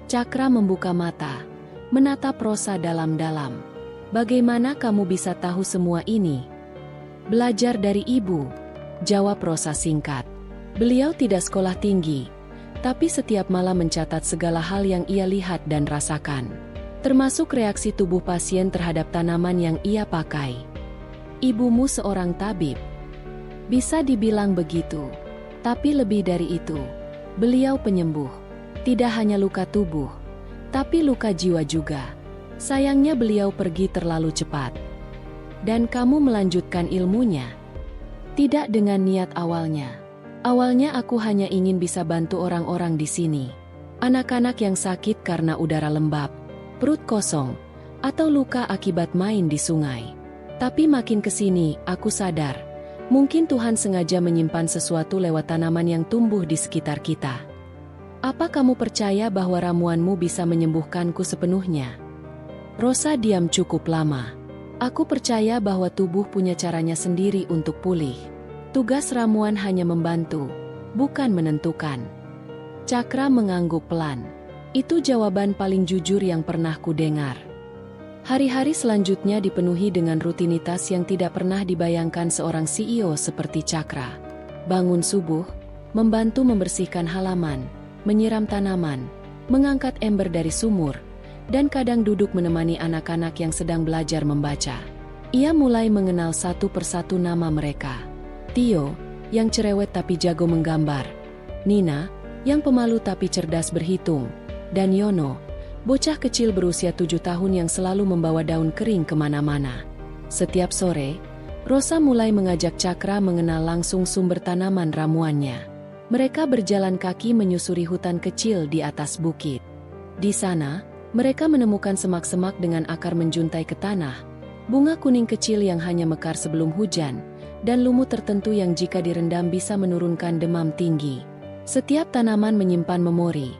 Cakra membuka mata, menatap Rosa dalam-dalam. Bagaimana kamu bisa tahu semua ini? Belajar dari ibu, jawab Rosa singkat. Beliau tidak sekolah tinggi, tapi setiap malam mencatat segala hal yang ia lihat dan rasakan, termasuk reaksi tubuh pasien terhadap tanaman yang ia pakai. Ibumu seorang tabib. Bisa dibilang begitu, tapi lebih dari itu, beliau penyembuh. Tidak hanya luka tubuh, tapi luka jiwa juga. Sayangnya beliau pergi terlalu cepat. Dan kamu melanjutkan ilmunya. Tidak dengan niat awalnya. Awalnya aku hanya ingin bisa bantu orang-orang di sini. Anak-anak yang sakit karena udara lembab, perut kosong, atau luka akibat main di sungai. Tapi makin kesini, aku sadar, mungkin Tuhan sengaja menyimpan sesuatu lewat tanaman yang tumbuh di sekitar kita. Apa kamu percaya bahwa ramuanmu bisa menyembuhkanku sepenuhnya? Rosa diam cukup lama. Aku percaya bahwa tubuh punya caranya sendiri untuk pulih. Tugas ramuan hanya membantu, bukan menentukan. Cakra mengangguk pelan. Itu jawaban paling jujur yang pernah kudengar. Hari-hari selanjutnya dipenuhi dengan rutinitas yang tidak pernah dibayangkan seorang CEO seperti Cakra. Bangun subuh, membantu membersihkan halaman, menyiram tanaman, mengangkat ember dari sumur, dan kadang duduk menemani anak-anak yang sedang belajar membaca. Ia mulai mengenal satu persatu nama mereka. Tio, yang cerewet tapi jago menggambar. Nina, yang pemalu tapi cerdas berhitung. Dan Yono, bocah kecil berusia 7 tahun yang selalu membawa daun kering kemana-mana. Setiap sore, Rosa mulai mengajak Cakra mengenal langsung sumber tanaman ramuannya. Mereka berjalan kaki menyusuri hutan kecil di atas bukit. Di sana, mereka menemukan semak-semak dengan akar menjuntai ke tanah, bunga kuning kecil yang hanya mekar sebelum hujan, dan lumut tertentu yang jika direndam bisa menurunkan demam tinggi. Setiap tanaman menyimpan memori.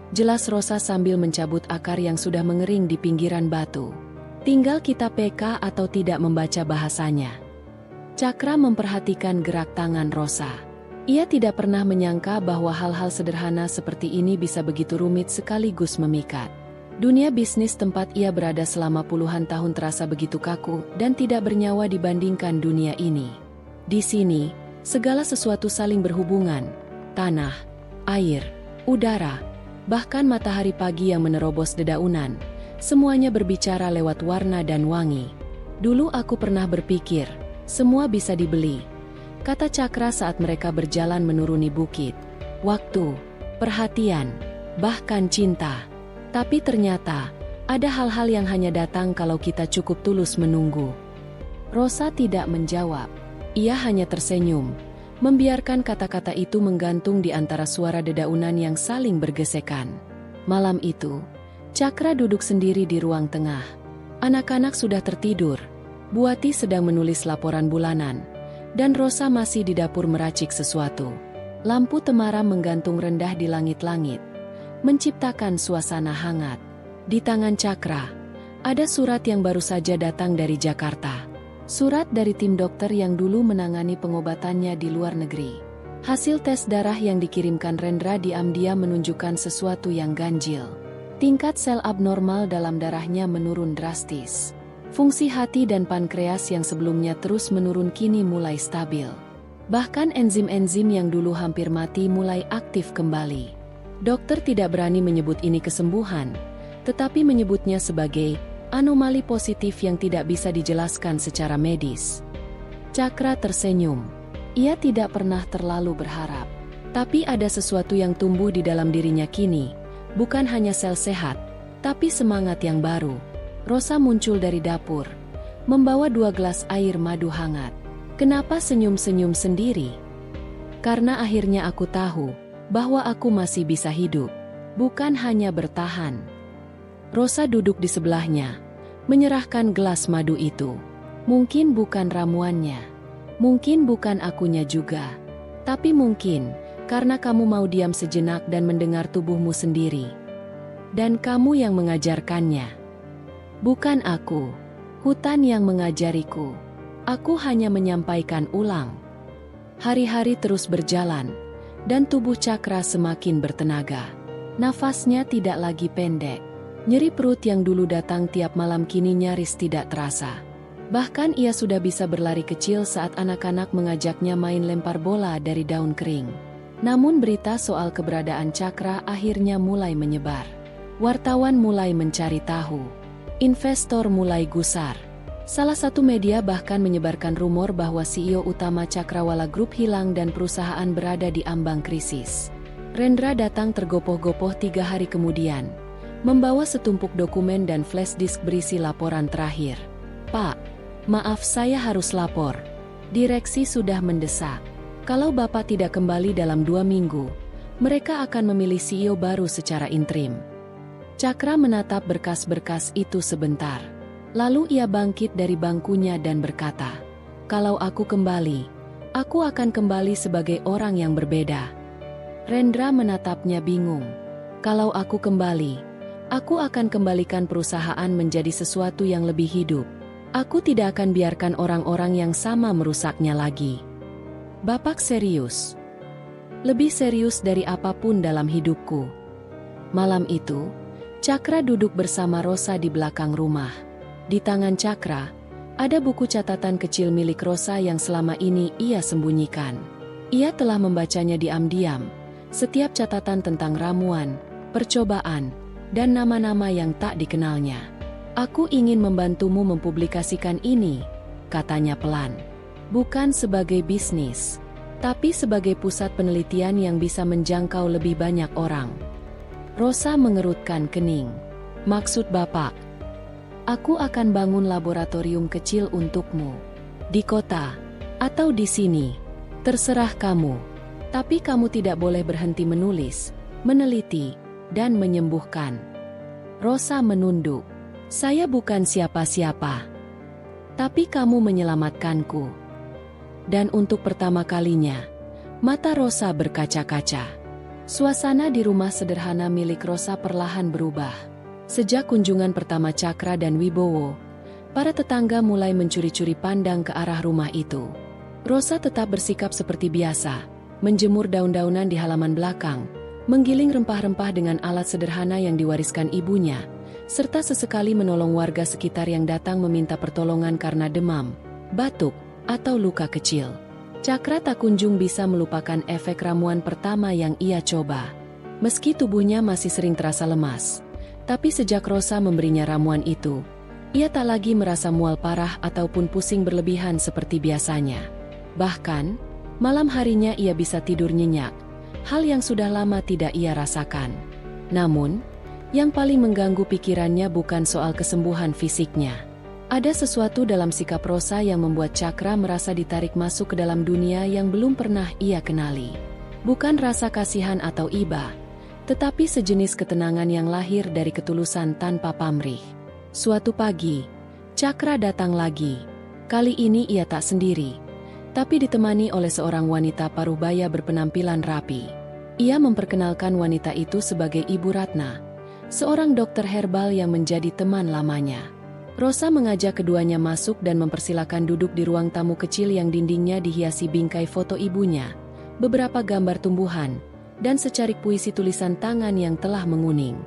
Jelas Rosa sambil mencabut akar yang sudah mengering di pinggiran batu. Tinggal kita peka atau tidak membaca bahasanya. Cakra memperhatikan gerak tangan Rosa. Ia tidak pernah menyangka bahwa hal-hal sederhana seperti ini bisa begitu rumit sekaligus memikat. Dunia bisnis tempat ia berada selama puluhan tahun terasa begitu kaku dan tidak bernyawa dibandingkan dunia ini. Di sini, segala sesuatu saling berhubungan. Tanah, air, udara, bahkan matahari pagi yang menerobos dedaunan. Semuanya berbicara lewat warna dan wangi. Dulu aku pernah berpikir, semua bisa dibeli, kata Cakra saat mereka berjalan menuruni bukit. Waktu, perhatian, bahkan cinta. Tapi ternyata, ada hal-hal yang hanya datang kalau kita cukup tulus menunggu. Rosa tidak menjawab. Ia hanya tersenyum, membiarkan kata-kata itu menggantung di antara suara dedaunan yang saling bergesekan. Malam itu, Cakra duduk sendiri di ruang tengah. Anak-anak sudah tertidur, Buati sedang menulis laporan bulanan, dan Rosa masih di dapur meracik sesuatu. Lampu temaram menggantung rendah di langit-langit, menciptakan suasana hangat. Di tangan Cakra, ada surat yang baru saja datang dari Jakarta. Surat dari tim dokter yang dulu menangani pengobatannya di luar negeri. Hasil tes darah yang dikirimkan Rendra diam-diam menunjukkan sesuatu yang ganjil. Tingkat sel abnormal dalam darahnya menurun drastis. Fungsi hati dan pankreas yang sebelumnya terus menurun kini mulai stabil. Bahkan enzim-enzim yang dulu hampir mati mulai aktif kembali. Dokter tidak berani menyebut ini kesembuhan, tetapi menyebutnya sebagai anomali positif yang tidak bisa dijelaskan secara medis. Cakra tersenyum. Ia tidak pernah terlalu berharap. Tapi ada sesuatu yang tumbuh di dalam dirinya kini, bukan hanya sel sehat, tapi semangat yang baru. Rosa muncul dari dapur, membawa 2 gelas air madu hangat. Kenapa senyum-senyum sendiri? Karena akhirnya aku tahu bahwa aku masih bisa hidup, bukan hanya bertahan. Rosa duduk di sebelahnya, menyerahkan gelas madu itu. Mungkin bukan ramuannya, mungkin bukan akunya juga, tapi mungkin karena kamu mau diam sejenak dan mendengar tubuhmu sendiri. Dan kamu yang mengajarkannya. Bukan aku, hutan yang mengajariku. Aku hanya menyampaikan ulang. Hari-hari terus berjalan, dan tubuh Cakra semakin bertenaga. Nafasnya tidak lagi pendek. Nyeri perut yang dulu datang tiap malam kini nyaris tidak terasa. Bahkan ia sudah bisa berlari kecil saat anak-anak mengajaknya main lempar bola dari daun kering. Namun berita soal keberadaan Cakra akhirnya mulai menyebar. Wartawan mulai mencari tahu. Investor mulai gusar. Salah satu media bahkan menyebarkan rumor bahwa CEO utama Cakrawala Group hilang dan perusahaan berada di ambang krisis. Rendra datang tergopoh-gopoh 3 hari kemudian, membawa setumpuk dokumen dan flash disk berisi laporan terakhir. "Pak, maaf saya harus lapor. Direksi sudah mendesak. Kalau Bapak tidak kembali dalam 2 minggu, mereka akan memilih CEO baru secara interim." Cakra menatap berkas-berkas itu sebentar. Lalu ia bangkit dari bangkunya dan berkata, "Kalau aku kembali, aku akan kembali sebagai orang yang berbeda." Rendra menatapnya bingung. "Kalau aku kembali, aku akan kembalikan perusahaan menjadi sesuatu yang lebih hidup. Aku tidak akan biarkan orang-orang yang sama merusaknya lagi." "Bapak serius?" "Lebih serius dari apapun dalam hidupku." Malam itu, Cakra duduk bersama Rosa di belakang rumah. Di tangan Cakra, ada buku catatan kecil milik Rosa yang selama ini ia sembunyikan. Ia telah membacanya diam-diam. Setiap catatan tentang ramuan, percobaan, dan nama-nama yang tak dikenalnya. "Aku ingin membantumu mempublikasikan ini," katanya pelan. "Bukan sebagai bisnis, tapi sebagai pusat penelitian yang bisa menjangkau lebih banyak orang." Rosa mengerutkan kening. "Maksud Bapak?" "Aku akan bangun laboratorium kecil untukmu. Di kota, atau di sini. Terserah kamu. Tapi kamu tidak boleh berhenti menulis, meneliti, dan menyembuhkan." Rosa menunduk. "Saya bukan siapa-siapa. Tapi kamu menyelamatkanku." Dan untuk pertama kalinya, mata Rosa berkaca-kaca. Suasana di rumah sederhana milik Rosa perlahan berubah. Sejak kunjungan pertama Cakra dan Wibowo, para tetangga mulai mencuri-curi pandang ke arah rumah itu. Rosa tetap bersikap seperti biasa. Menjemur daun-daunan di halaman belakang, menggiling rempah-rempah dengan alat sederhana yang diwariskan ibunya, serta sesekali menolong warga sekitar yang datang meminta pertolongan karena demam, batuk, atau luka kecil. Cakra tak kunjung bisa melupakan efek ramuan pertama yang ia coba. Meski tubuhnya masih sering terasa lemas, tapi sejak Rosa memberinya ramuan itu, ia tak lagi merasa mual parah ataupun pusing berlebihan seperti biasanya. Bahkan, malam harinya ia bisa tidur nyenyak, hal yang sudah lama tidak ia rasakan. Namun, yang paling mengganggu pikirannya bukan soal kesembuhan fisiknya. Ada sesuatu dalam sikap Rosa yang membuat Cakra merasa ditarik masuk ke dalam dunia yang belum pernah ia kenali. Bukan rasa kasihan atau iba, tetapi sejenis ketenangan yang lahir dari ketulusan tanpa pamrih. Suatu pagi, Cakra datang lagi. Kali ini ia tak sendiri, tapi ditemani oleh seorang wanita paruh-baya berpenampilan rapi. Ia memperkenalkan wanita itu sebagai Ibu Ratna, seorang dokter herbal yang menjadi teman lamanya. Rosa mengajak keduanya masuk dan mempersilakan duduk di ruang tamu kecil yang dindingnya dihiasi bingkai foto ibunya, beberapa gambar tumbuhan, dan secarik puisi tulisan tangan yang telah menguning.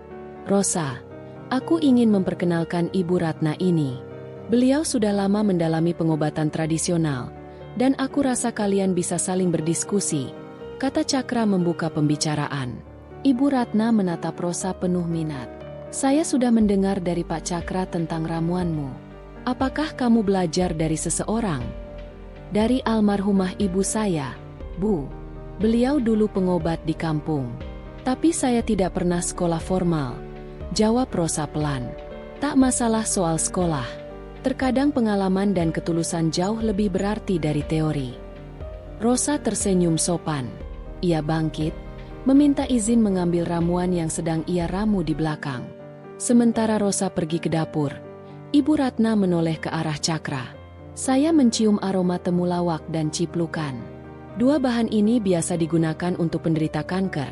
"Rosa, aku ingin memperkenalkan Ibu Ratna ini. Beliau sudah lama mendalami pengobatan tradisional, dan aku rasa kalian bisa saling berdiskusi," kata Cakra membuka pembicaraan. Ibu Ratna menatap Rosa penuh minat. "Saya sudah mendengar dari Pak Cakra tentang ramuanmu. Apakah kamu belajar dari seseorang?" "Dari almarhumah ibu saya, Bu. Beliau dulu pengobat di kampung. Tapi saya tidak pernah sekolah formal," jawab Rosa pelan. "Tak masalah soal sekolah. Terkadang pengalaman dan ketulusan jauh lebih berarti dari teori." Rosa tersenyum sopan. Ia bangkit, meminta izin mengambil ramuan yang sedang ia ramu di belakang. Sementara Rosa pergi ke dapur, Ibu Ratna menoleh ke arah Cakra. "Saya mencium aroma temulawak dan ciplukan. 2 bahan ini biasa digunakan untuk penderita kanker,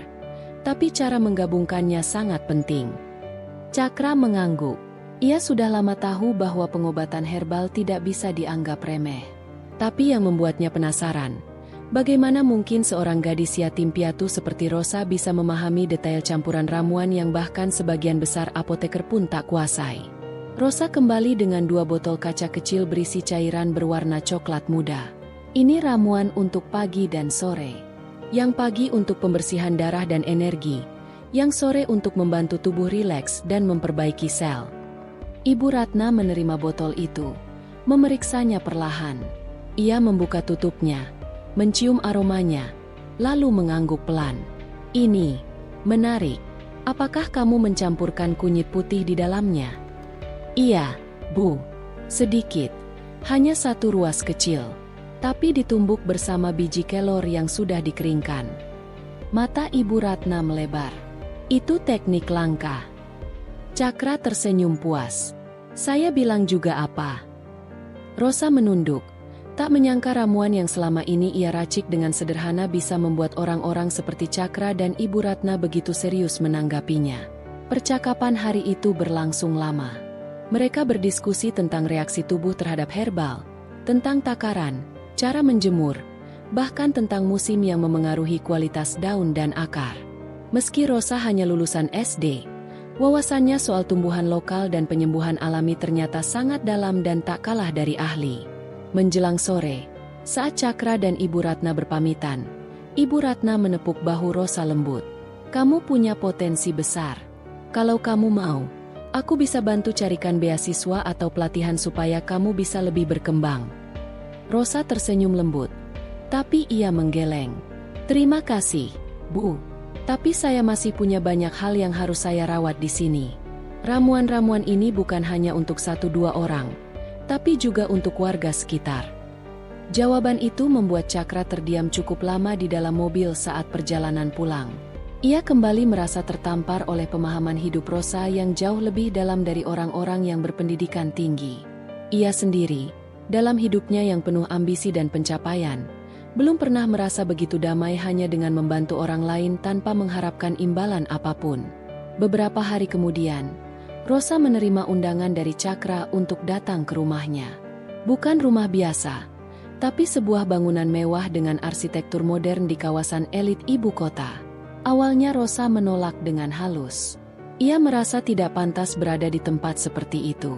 tapi cara menggabungkannya sangat penting." Cakra mengangguk. Ia sudah lama tahu bahwa pengobatan herbal tidak bisa dianggap remeh. Tapi yang membuatnya penasaran, Bagaimana mungkin seorang gadis yatim piatu seperti Rosa bisa memahami detail campuran ramuan yang bahkan sebagian besar apoteker pun tak kuasai? Rosa kembali dengan 2 botol kaca kecil berisi cairan berwarna coklat muda. Ini ramuan untuk pagi dan sore. Yang pagi untuk pembersihan darah dan energi, yang sore untuk membantu tubuh rileks dan memperbaiki sel. Ibu Ratna menerima botol itu, memeriksanya perlahan. Ia membuka tutupnya, mencium aromanya, lalu mengangguk pelan. Ini menarik. Apakah kamu mencampurkan kunyit putih di dalamnya? Iya, Bu. Sedikit. Hanya 1 ruas kecil. Tapi ditumbuk bersama biji kelor yang sudah dikeringkan. Mata Ibu Ratna melebar. Itu teknik langka. Cakra tersenyum puas. Saya bilang juga apa? Rosa menunduk. Tak menyangka ramuan yang selama ini ia racik dengan sederhana bisa membuat orang-orang seperti Cakra dan Ibu Ratna begitu serius menanggapinya. Percakapan hari itu berlangsung lama. Mereka berdiskusi tentang reaksi tubuh terhadap herbal, tentang takaran, cara menjemur, bahkan tentang musim yang memengaruhi kualitas daun dan akar. Meski Rosa hanya lulusan SD, wawasannya soal tumbuhan lokal dan penyembuhan alami ternyata sangat dalam dan tak kalah dari ahli. Menjelang sore, saat Cakra dan Ibu Ratna berpamitan, Ibu Ratna menepuk bahu Rosa lembut. Kamu punya potensi besar. Kalau kamu mau, aku bisa bantu carikan beasiswa atau pelatihan supaya kamu bisa lebih berkembang. Rosa tersenyum lembut, tapi ia menggeleng. Terima kasih, Bu. Tapi saya masih punya banyak hal yang harus saya rawat di sini. Ramuan-ramuan ini bukan hanya untuk 1-2 orang, tapi juga untuk warga sekitar. Jawaban itu membuat Cakra terdiam cukup lama di dalam mobil saat perjalanan pulang. Ia kembali merasa tertampar oleh pemahaman hidup Rosa yang jauh lebih dalam dari orang-orang yang berpendidikan tinggi. Ia sendiri, dalam hidupnya yang penuh ambisi dan pencapaian, belum pernah merasa begitu damai hanya dengan membantu orang lain tanpa mengharapkan imbalan apapun. Beberapa hari kemudian, Rosa menerima undangan dari Cakra untuk datang ke rumahnya. Bukan rumah biasa, tapi sebuah bangunan mewah dengan arsitektur modern di kawasan elit ibu kota. Awalnya Rosa menolak dengan halus. Ia merasa tidak pantas berada di tempat seperti itu.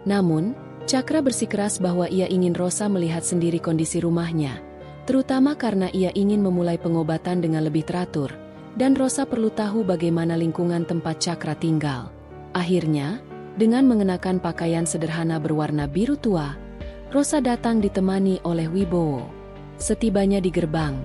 Namun, Cakra bersikeras bahwa ia ingin Rosa melihat sendiri kondisi rumahnya, terutama karena ia ingin memulai pengobatan dengan lebih teratur, dan Rosa perlu tahu bagaimana lingkungan tempat Cakra tinggal. Akhirnya, dengan mengenakan pakaian sederhana berwarna biru tua, Rosa datang ditemani oleh Wibowo. Setibanya di gerbang,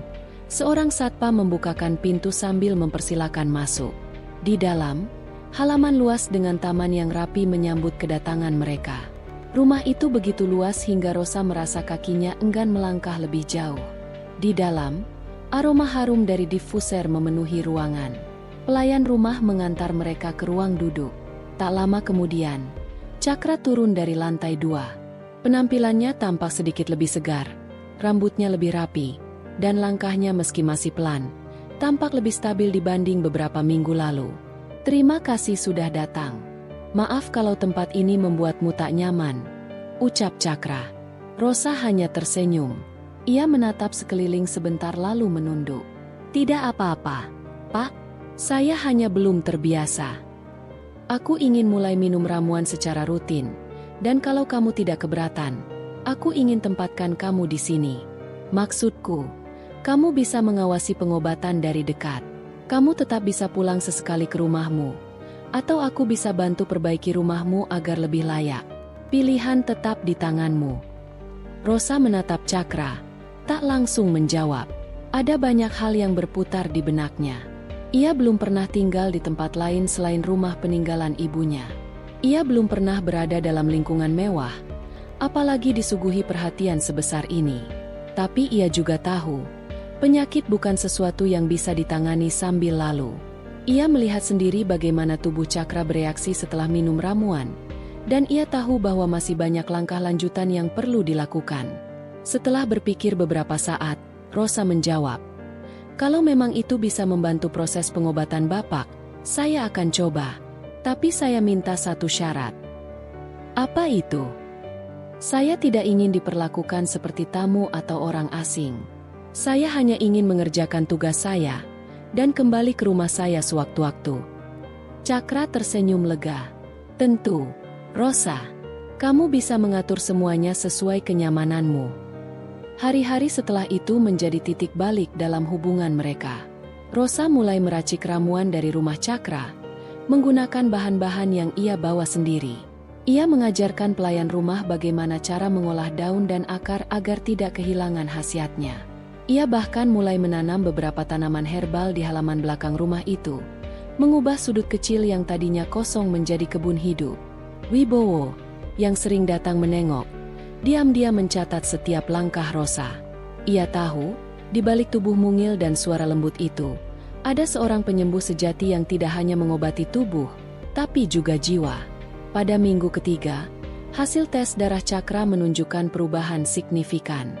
seorang satpam membukakan pintu sambil mempersilakan masuk. Di dalam, halaman luas dengan taman yang rapi menyambut kedatangan mereka. Rumah itu begitu luas hingga Rosa merasa kakinya enggan melangkah lebih jauh. Di dalam, aroma harum dari diffuser memenuhi ruangan. Pelayan rumah mengantar mereka ke ruang duduk. Tak lama kemudian, Cakra turun dari lantai 2. Penampilannya tampak sedikit lebih segar, rambutnya lebih rapi, dan langkahnya meski masih pelan, tampak lebih stabil dibanding beberapa minggu lalu. Terima kasih sudah datang. Maaf kalau tempat ini membuatmu tak nyaman, ucap Cakra. Rosa hanya tersenyum. Ia menatap sekeliling sebentar lalu menunduk. Tidak apa-apa, Pak. Saya hanya belum terbiasa. Aku ingin mulai minum ramuan secara rutin, dan kalau kamu tidak keberatan, aku ingin tempatkan kamu di sini. Maksudku, kamu bisa mengawasi pengobatan dari dekat. Kamu tetap bisa pulang sesekali ke rumahmu, atau aku bisa bantu perbaiki rumahmu agar lebih layak. Pilihan tetap di tanganmu. Rosa menatap Cakra, tak langsung menjawab. Ada banyak hal yang berputar di benaknya. Ia belum pernah tinggal di tempat lain selain rumah peninggalan ibunya. Ia belum pernah berada dalam lingkungan mewah, apalagi disuguhi perhatian sebesar ini. Tapi ia juga tahu, penyakit bukan sesuatu yang bisa ditangani sambil lalu. Ia melihat sendiri bagaimana tubuh Cakra bereaksi setelah minum ramuan, dan ia tahu bahwa masih banyak langkah lanjutan yang perlu dilakukan. Setelah berpikir beberapa saat, Rosa menjawab, kalau memang itu bisa membantu proses pengobatan Bapak, saya akan coba. Tapi saya minta satu syarat. Apa itu? Saya tidak ingin diperlakukan seperti tamu atau orang asing. Saya hanya ingin mengerjakan tugas saya dan kembali ke rumah saya sewaktu-waktu. Cakra tersenyum lega. Tentu, Rosa, kamu bisa mengatur semuanya sesuai kenyamananmu. Hari-hari setelah itu menjadi titik balik dalam hubungan mereka. Rosa mulai meracik ramuan dari rumah Cakra, menggunakan bahan-bahan yang ia bawa sendiri. Ia mengajarkan pelayan rumah bagaimana cara mengolah daun dan akar agar tidak kehilangan khasiatnya. Ia bahkan mulai menanam beberapa tanaman herbal di halaman belakang rumah itu, mengubah sudut kecil yang tadinya kosong menjadi kebun hidup. Wibowo, yang sering datang menengok, diam-diam mencatat setiap langkah Rosa. Ia tahu, di balik tubuh mungil dan suara lembut itu, ada seorang penyembuh sejati yang tidak hanya mengobati tubuh, tapi juga jiwa. Pada minggu ketiga, hasil tes darah Cakra menunjukkan perubahan signifikan.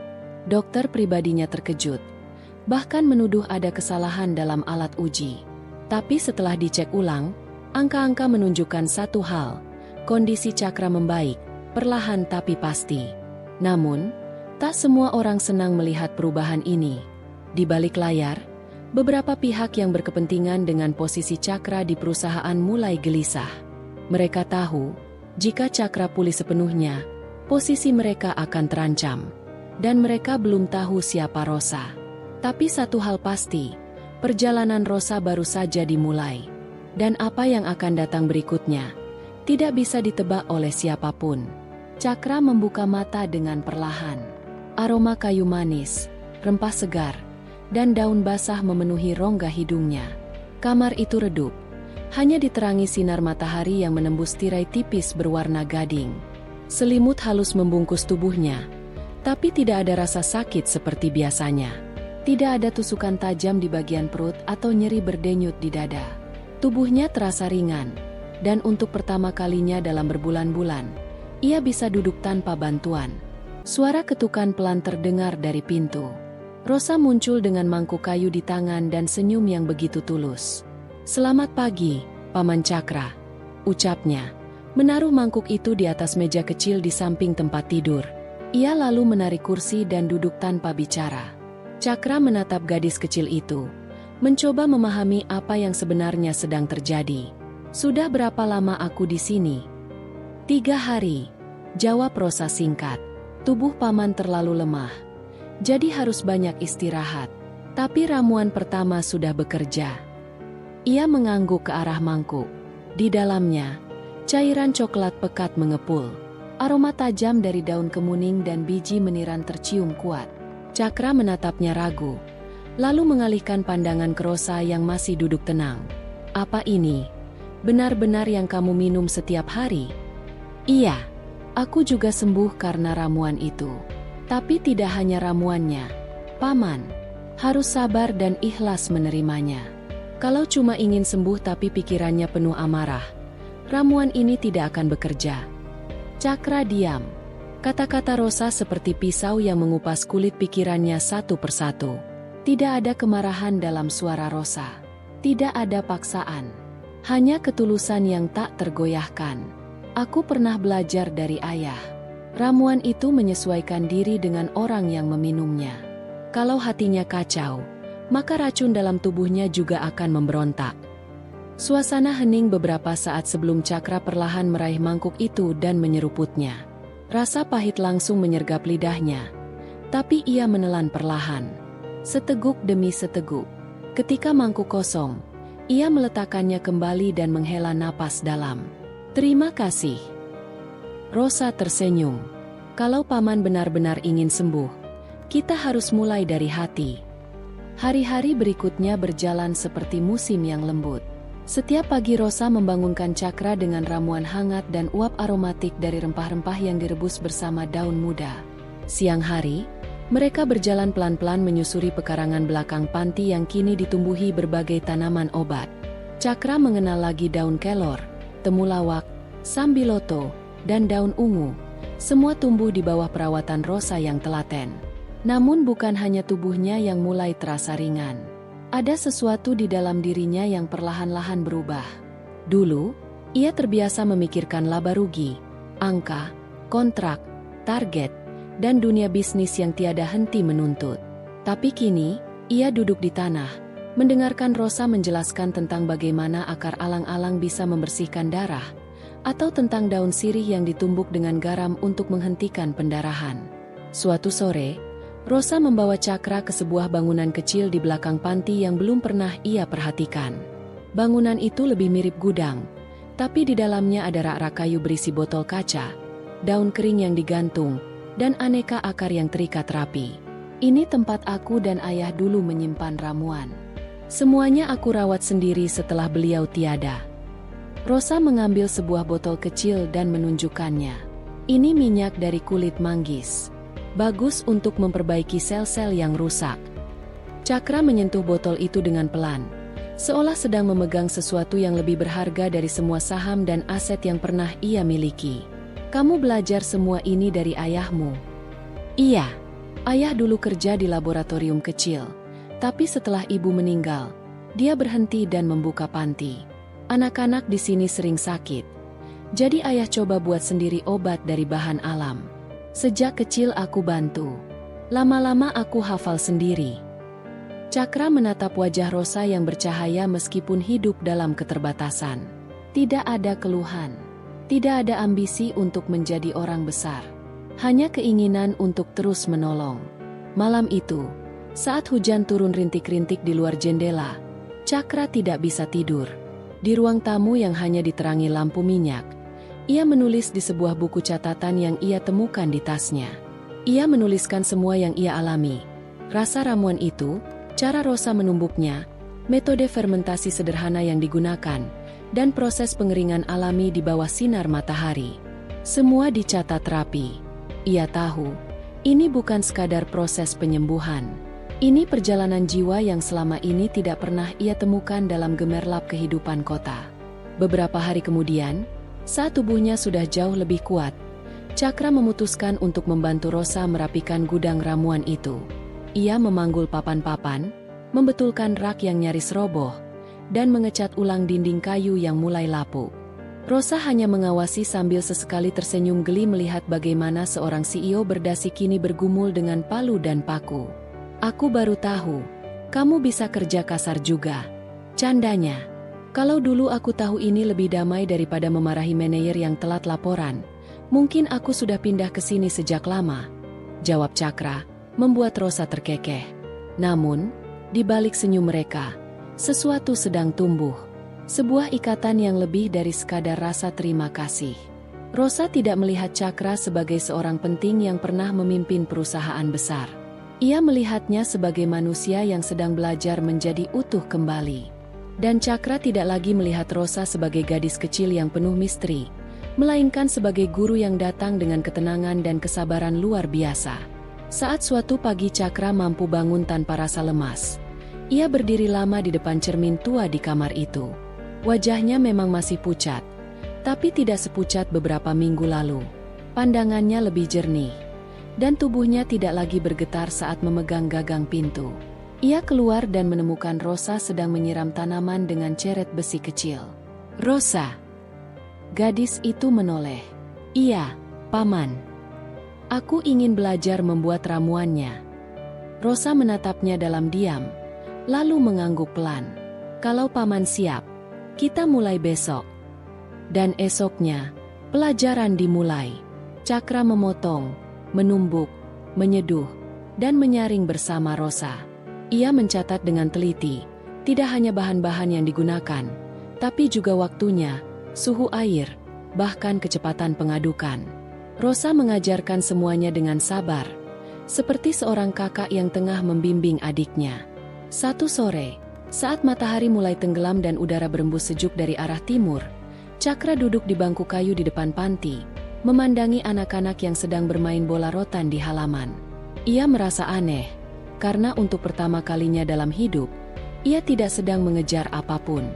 Dokter pribadinya terkejut, bahkan menuduh ada kesalahan dalam alat uji. Tapi setelah dicek ulang, angka-angka menunjukkan satu hal, kondisi Cakra membaik, perlahan tapi pasti. Namun, tak semua orang senang melihat perubahan ini. Di balik layar, beberapa pihak yang berkepentingan dengan posisi Cakra di perusahaan mulai gelisah. Mereka tahu, jika Cakra pulih sepenuhnya, posisi mereka akan terancam. Dan mereka belum tahu siapa Rosa. Tapi satu hal pasti, perjalanan Rosa baru saja dimulai. Dan apa yang akan datang berikutnya, tidak bisa ditebak oleh siapapun. Cakra membuka mata dengan perlahan. Aroma kayu manis, rempah segar, dan daun basah memenuhi rongga hidungnya. Kamar itu redup. Hanya diterangi sinar matahari yang menembus tirai tipis berwarna gading. Selimut halus membungkus tubuhnya, tapi tidak ada rasa sakit seperti biasanya. Tidak ada tusukan tajam di bagian perut atau nyeri berdenyut di dada. Tubuhnya terasa ringan, dan untuk pertama kalinya dalam berbulan-bulan, ia bisa duduk tanpa bantuan. Suara ketukan pelan terdengar dari pintu. Rosa muncul dengan mangkuk kayu di tangan dan senyum yang begitu tulus. "Selamat pagi, Paman Cakra," ucapnya, menaruh mangkuk itu di atas meja kecil di samping tempat tidur. Ia lalu menarik kursi dan duduk tanpa bicara. Cakra menatap gadis kecil itu, mencoba memahami apa yang sebenarnya sedang terjadi. "Sudah berapa lama aku di sini?" 3 hari, jawab Rosa singkat. "Tubuh Paman terlalu lemah, jadi harus banyak istirahat. Tapi ramuan pertama sudah bekerja." Ia mengangguk ke arah mangkuk. Di dalamnya, cairan coklat pekat mengepul. Aroma tajam dari daun kemuning dan biji meniran tercium kuat. Cakra menatapnya ragu, lalu mengalihkan pandangan ke Rosa yang masih duduk tenang. "Apa ini? Benar-benar yang kamu minum setiap hari?" "Iya, aku juga sembuh karena ramuan itu. Tapi tidak hanya ramuannya, Paman. Harus sabar dan ikhlas menerimanya. Kalau cuma ingin sembuh tapi pikirannya penuh amarah, ramuan ini tidak akan bekerja." Cakra diam. Kata-kata Rosa seperti pisau yang mengupas kulit pikirannya satu persatu. Tidak ada kemarahan dalam suara Rosa. Tidak ada paksaan. Hanya ketulusan yang tak tergoyahkan. "Aku pernah belajar dari ayah. Ramuan itu menyesuaikan diri dengan orang yang meminumnya. Kalau hatinya kacau, maka racun dalam tubuhnya juga akan memberontak." Suasana hening beberapa saat sebelum Cakra perlahan meraih mangkuk itu dan menyeruputnya. Rasa pahit langsung menyergap lidahnya, tapi ia menelan perlahan, seteguk demi seteguk. Ketika mangkuk kosong, ia meletakkannya kembali dan menghela napas dalam. "Terima kasih." Rosa tersenyum. "Kalau Paman benar-benar ingin sembuh, kita harus mulai dari hati." Hari-hari berikutnya berjalan seperti musim yang lembut. Setiap pagi Rosa membangunkan Cakra dengan ramuan hangat dan uap aromatik dari rempah-rempah yang direbus bersama daun muda. Siang hari, mereka berjalan pelan-pelan menyusuri pekarangan belakang panti yang kini ditumbuhi berbagai tanaman obat. Cakra mengenal lagi daun kelor, temulawak, sambiloto, dan daun ungu. Semua tumbuh di bawah perawatan Rosa yang telaten. Namun bukan hanya tubuhnya yang mulai terasa ringan. Ada sesuatu di dalam dirinya yang perlahan-lahan berubah. Dulu, ia terbiasa memikirkan laba rugi, angka, kontrak, target, dan dunia bisnis yang tiada henti menuntut. Tapi kini, ia duduk di tanah, mendengarkan Rosa menjelaskan tentang bagaimana akar alang-alang bisa membersihkan darah, atau tentang daun sirih yang ditumbuk dengan garam untuk menghentikan pendarahan. Suatu sore, Rosa membawa Cakra ke sebuah bangunan kecil di belakang panti yang belum pernah ia perhatikan. Bangunan itu lebih mirip gudang, tapi di dalamnya ada rak-rak kayu berisi botol kaca, daun kering yang digantung, dan aneka akar yang terikat rapi. Ini tempat aku dan ayah dulu menyimpan ramuan. Semuanya aku rawat sendiri setelah beliau tiada. Rosa mengambil sebuah botol kecil dan menunjukkannya. Ini minyak dari kulit manggis. Bagus untuk memperbaiki sel-sel yang rusak. Cakra menyentuh botol itu dengan pelan, seolah sedang memegang sesuatu yang lebih berharga dari semua saham dan aset yang pernah ia miliki. Kamu belajar semua ini dari ayahmu? Iya, ayah dulu kerja di laboratorium kecil, tapi setelah ibu meninggal, dia berhenti dan membuka panti. Anak-anak di sini sering sakit, jadi ayah coba buat sendiri obat dari bahan alam. Sejak kecil aku bantu. Lama-lama aku hafal sendiri. Cakra menatap wajah Rosa yang bercahaya meskipun hidup dalam keterbatasan. Tidak ada keluhan. Tidak ada ambisi untuk menjadi orang besar. Hanya keinginan untuk terus menolong. Malam itu, saat hujan turun rintik-rintik di luar jendela, Cakra tidak bisa tidur. Di ruang tamu yang hanya diterangi lampu minyak, ia menulis di sebuah buku catatan yang ia temukan di tasnya. Ia menuliskan semua yang ia alami. Rasa ramuan itu, cara Rosa menumbuknya, metode fermentasi sederhana yang digunakan, dan proses pengeringan alami di bawah sinar matahari. Semua dicatat rapi. Ia tahu, ini bukan sekadar proses penyembuhan. Ini perjalanan jiwa yang selama ini tidak pernah ia temukan dalam gemerlap kehidupan kota. Beberapa hari kemudian, saat tubuhnya sudah jauh lebih kuat, Cakra memutuskan untuk membantu Rosa merapikan gudang ramuan itu. Ia memanggul papan-papan, membetulkan rak yang nyaris roboh, dan mengecat ulang dinding kayu yang mulai lapuk. Rosa hanya mengawasi sambil sesekali tersenyum geli melihat bagaimana seorang CEO berdasi kini bergumul dengan palu dan paku. Aku baru tahu, kamu bisa kerja kasar juga. Candanya, kalau dulu aku tahu ini lebih damai daripada memarahi manajer yang telat laporan, mungkin aku sudah pindah ke sini sejak lama. Jawab Cakra, membuat Rosa terkekeh. Namun, di balik senyum mereka, sesuatu sedang tumbuh. Sebuah ikatan yang lebih dari sekadar rasa terima kasih. Rosa tidak melihat Cakra sebagai seorang penting yang pernah memimpin perusahaan besar. Ia melihatnya sebagai manusia yang sedang belajar menjadi utuh kembali. Dan Cakra tidak lagi melihat Rosa sebagai gadis kecil yang penuh misteri, melainkan sebagai guru yang datang dengan ketenangan dan kesabaran luar biasa. Saat suatu pagi Cakra mampu bangun tanpa rasa lemas, ia berdiri lama di depan cermin tua di kamar itu. Wajahnya memang masih pucat, tapi tidak sepucat beberapa minggu lalu. Pandangannya lebih jernih, dan tubuhnya tidak lagi bergetar saat memegang gagang pintu. Ia keluar dan menemukan Rosa sedang menyiram tanaman dengan ceret besi kecil. Rosa. Gadis itu menoleh. Iya, Paman. Aku ingin belajar membuat ramuannya. Rosa menatapnya dalam diam, lalu mengangguk pelan. Kalau Paman siap, kita mulai besok. Dan esoknya, pelajaran dimulai. Cakra memotong, menumbuk, menyeduh, dan menyaring bersama Rosa. Ia mencatat dengan teliti, tidak hanya bahan-bahan yang digunakan, tapi juga waktunya, suhu air, bahkan kecepatan pengadukan. Rosa mengajarkan semuanya dengan sabar, seperti seorang kakak yang tengah membimbing adiknya. Satu sore, saat matahari mulai tenggelam dan udara berembus sejuk dari arah timur, Cakra duduk di bangku kayu di depan panti, memandangi anak-anak yang sedang bermain bola rotan di halaman. Ia merasa aneh, karena untuk pertama kalinya dalam hidup, ia tidak sedang mengejar apapun.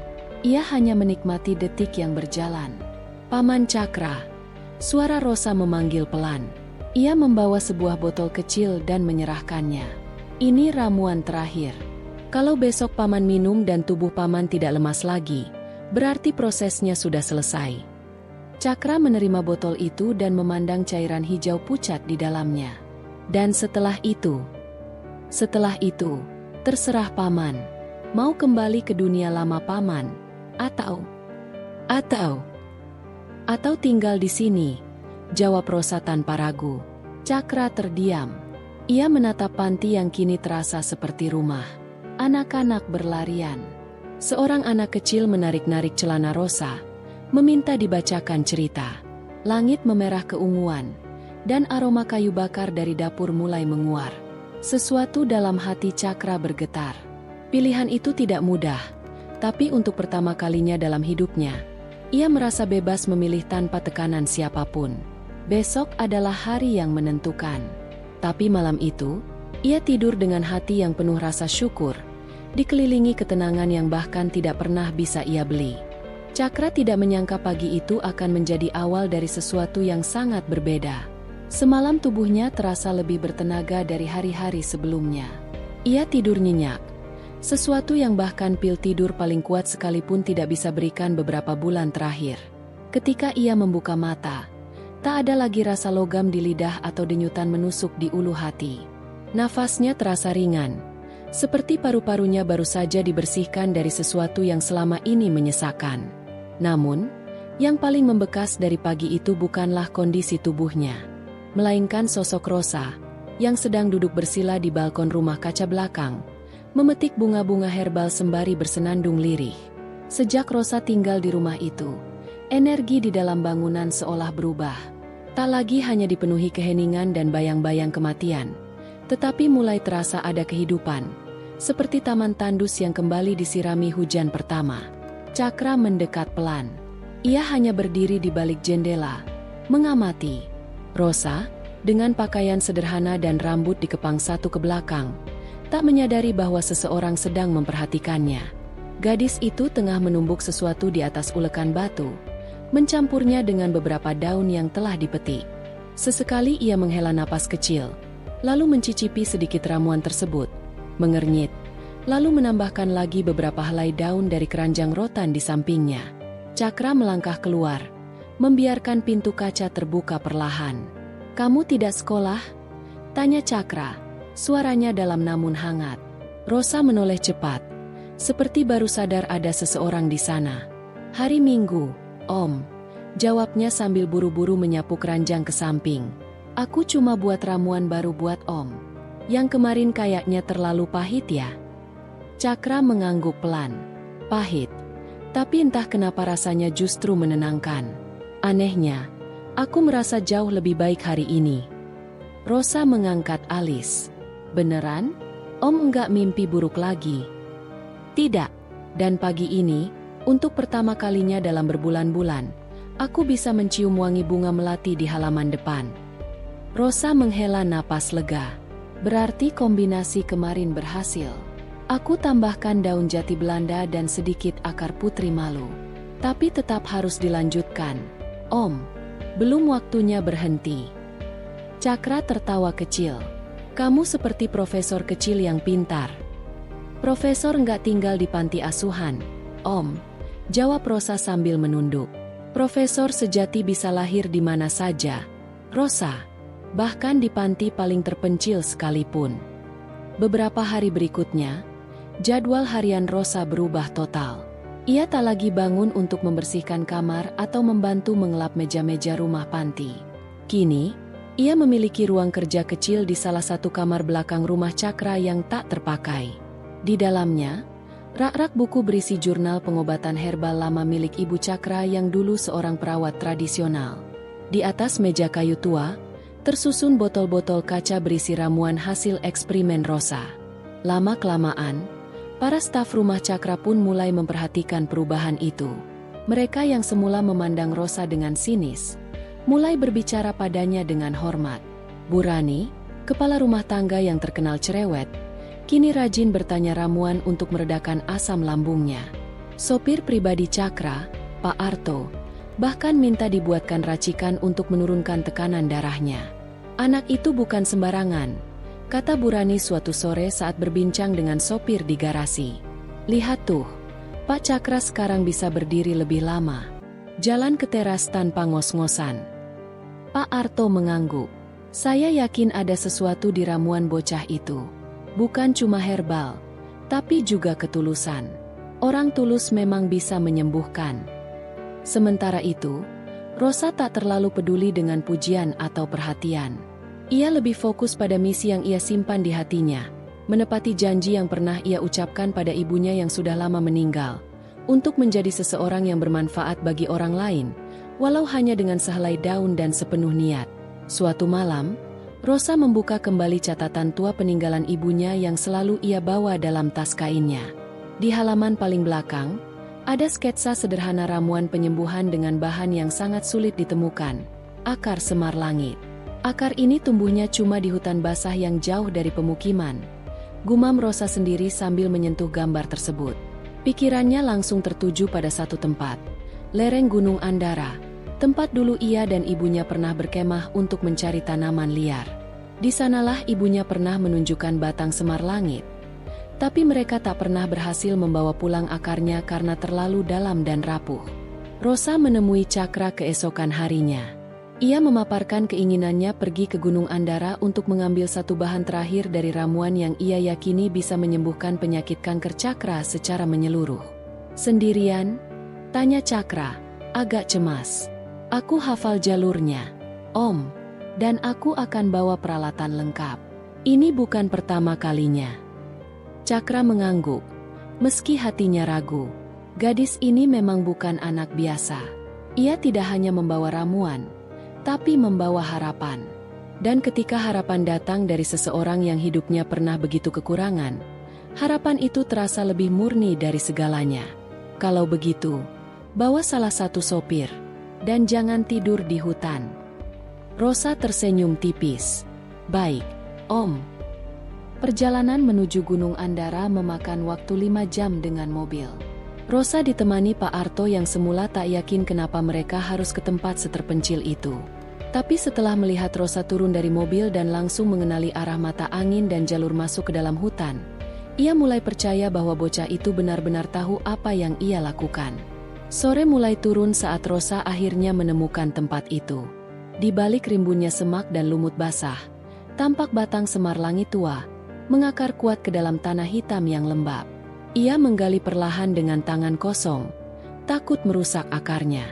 Ia hanya menikmati detik yang berjalan. Paman Cakra, suara Rosa memanggil pelan. Ia membawa sebuah botol kecil dan menyerahkannya. Ini ramuan terakhir. Kalau besok Paman minum dan tubuh Paman tidak lemas lagi, berarti prosesnya sudah selesai. Cakra menerima botol itu dan memandang cairan hijau pucat di dalamnya. Dan setelah itu, Setelah itu, terserah paman. Mau kembali ke dunia lama paman, atau tinggal di sini, jawab Rosa tanpa ragu. Cakra terdiam. Ia menatap panti yang kini terasa seperti rumah. Anak-anak berlarian. Seorang anak kecil menarik-narik celana Rosa, meminta dibacakan cerita. Langit memerah keunguan, dan aroma kayu bakar dari dapur mulai menguar. Sesuatu dalam hati Cakra bergetar. Pilihan itu tidak mudah, tapi untuk pertama kalinya dalam hidupnya, ia merasa bebas memilih tanpa tekanan siapapun. Besok adalah hari yang menentukan. Tapi malam itu, ia tidur dengan hati yang penuh rasa syukur, dikelilingi ketenangan yang bahkan tidak pernah bisa ia beli. Cakra tidak menyangka pagi itu akan menjadi awal dari sesuatu yang sangat berbeda. Semalam tubuhnya terasa lebih bertenaga dari hari-hari sebelumnya. Ia tidur nyenyak, sesuatu yang bahkan pil tidur paling kuat sekalipun tidak bisa berikan beberapa bulan terakhir. Ketika ia membuka mata, tak ada lagi rasa logam di lidah atau denyutan menusuk di ulu hati. Nafasnya terasa ringan, seperti paru-parunya baru saja dibersihkan dari sesuatu yang selama ini menyesakan. Namun, yang paling membekas dari pagi itu bukanlah kondisi tubuhnya, melainkan sosok Rosa, yang sedang duduk bersila di balkon rumah kaca belakang, memetik bunga-bunga herbal sembari bersenandung lirih. Sejak Rosa tinggal di rumah itu, energi di dalam bangunan seolah berubah. Tak lagi hanya dipenuhi keheningan dan bayang-bayang kematian, tetapi mulai terasa ada kehidupan, seperti taman tandus yang kembali disirami hujan pertama. Cakra mendekat pelan. Ia hanya berdiri di balik jendela, mengamati Rosa, dengan pakaian sederhana dan rambut dikepang satu ke belakang, tak menyadari bahwa seseorang sedang memperhatikannya. Gadis itu tengah menumbuk sesuatu di atas ulekan batu, mencampurnya dengan beberapa daun yang telah dipetik. Sesekali ia menghela napas kecil, lalu mencicipi sedikit ramuan tersebut, mengernyit, lalu menambahkan lagi beberapa helai daun dari keranjang rotan di sampingnya. Cakra melangkah keluar, membiarkan pintu kaca terbuka perlahan. "Kamu tidak sekolah?" tanya Cakra, suaranya dalam namun hangat. Rosa menoleh cepat, seperti baru sadar ada seseorang di sana. "Hari Minggu, Om," jawabnya sambil buru-buru menyapu keranjang ke samping. "Aku cuma buat ramuan baru buat Om. Yang kemarin kayaknya terlalu pahit ya?" Cakra mengangguk pelan. "Pahit, tapi entah kenapa rasanya justru menenangkan. Anehnya, aku merasa jauh lebih baik hari ini." Rosa mengangkat alis. "Beneran? Om enggak mimpi buruk lagi?" "Tidak. Dan pagi ini, untuk pertama kalinya dalam berbulan-bulan, aku bisa mencium wangi bunga melati di halaman depan." Rosa menghela napas lega. "Berarti kombinasi kemarin berhasil. Aku tambahkan daun jati Belanda dan sedikit akar putri malu. Tapi tetap harus dilanjutkan, Om. Belum waktunya berhenti." Cakra tertawa kecil. "Kamu seperti profesor kecil yang pintar." "Profesor nggak tinggal di panti asuhan, Om," jawab Rosa sambil menunduk. "Profesor sejati bisa lahir di mana saja, Rosa, bahkan di panti paling terpencil sekalipun." Beberapa hari berikutnya, jadwal harian Rosa berubah total. Ia tak lagi bangun untuk membersihkan kamar atau membantu mengelap meja-meja rumah panti. Kini, ia memiliki ruang kerja kecil di salah satu kamar belakang rumah Cakra yang tak terpakai. Di dalamnya, rak-rak buku berisi jurnal pengobatan herbal lama milik Ibu Cakra yang dulu seorang perawat tradisional. Di atas meja kayu tua, tersusun botol-botol kaca berisi ramuan hasil eksperimen Rosa. Lama-kelamaan, para staf rumah Cakra pun mulai memperhatikan perubahan itu. Mereka yang semula memandang Rosa dengan sinis, mulai berbicara padanya dengan hormat. Bu Rani, kepala rumah tangga yang terkenal cerewet, kini rajin bertanya ramuan untuk meredakan asam lambungnya. Sopir pribadi Cakra, Pak Arto, bahkan minta dibuatkan racikan untuk menurunkan tekanan darahnya. "Anak itu bukan sembarangan," kata Bu Rani suatu sore saat berbincang dengan sopir di garasi. "Lihat tuh, Pak Cakra sekarang bisa berdiri lebih lama, jalan ke teras tanpa ngos-ngosan." Pak Arto mengangguk. "Saya yakin ada sesuatu di ramuan bocah itu. Bukan cuma herbal, tapi juga ketulusan. Orang tulus memang bisa menyembuhkan. Sementara itu, Rosa tak terlalu peduli dengan pujian atau perhatian. Ia lebih fokus pada misi yang ia simpan di hatinya, menepati janji yang pernah ia ucapkan pada ibunya yang sudah lama meninggal, untuk menjadi seseorang yang bermanfaat bagi orang lain, walau hanya dengan sehelai daun dan sepenuh niat. Suatu malam, Rosa membuka kembali catatan tua peninggalan ibunya yang selalu ia bawa dalam tas kainnya. Di halaman paling belakang, ada sketsa sederhana ramuan penyembuhan dengan bahan yang sangat sulit ditemukan, akar semar langit. Akar ini tumbuhnya cuma di hutan basah yang jauh dari pemukiman. Gumam Rosa sendiri sambil menyentuh gambar tersebut. Pikirannya langsung tertuju pada satu tempat, lereng Gunung Andara, tempat dulu ia dan ibunya pernah berkemah untuk mencari tanaman liar. Di sanalah ibunya pernah menunjukkan batang semar langit. Tapi mereka tak pernah berhasil membawa pulang akarnya karena terlalu dalam dan rapuh. Rosa menemui Cakra keesokan harinya. Ia memaparkan keinginannya pergi ke Gunung Andara untuk mengambil satu bahan terakhir dari ramuan yang ia yakini bisa menyembuhkan penyakit kanker Cakra secara menyeluruh. Sendirian? Tanya Cakra, agak cemas. Aku hafal jalurnya, Om, dan aku akan bawa peralatan lengkap. Ini bukan pertama kalinya. Cakra mengangguk, meski hatinya ragu. Gadis ini memang bukan anak biasa. Ia tidak hanya membawa ramuan, tapi membawa harapan. Dan ketika harapan datang dari seseorang yang hidupnya pernah begitu kekurangan, harapan itu terasa lebih murni dari segalanya. Kalau begitu, bawa salah satu sopir, dan jangan tidur di hutan. Rosa tersenyum tipis. Baik, Om. Perjalanan menuju Gunung Andara memakan waktu 5 jam dengan mobil. Rosa ditemani Pak Arto yang semula tak yakin kenapa mereka harus ke tempat seterpencil itu. Tapi setelah melihat Rosa turun dari mobil dan langsung mengenali arah mata angin dan jalur masuk ke dalam hutan, ia mulai percaya bahwa bocah itu benar-benar tahu apa yang ia lakukan. Sore mulai turun saat Rosa akhirnya menemukan tempat itu. Di balik rimbunnya semak dan lumut basah, tampak batang semar langit tua, mengakar kuat ke dalam tanah hitam yang lembab. Ia menggali perlahan dengan tangan kosong, takut merusak akarnya.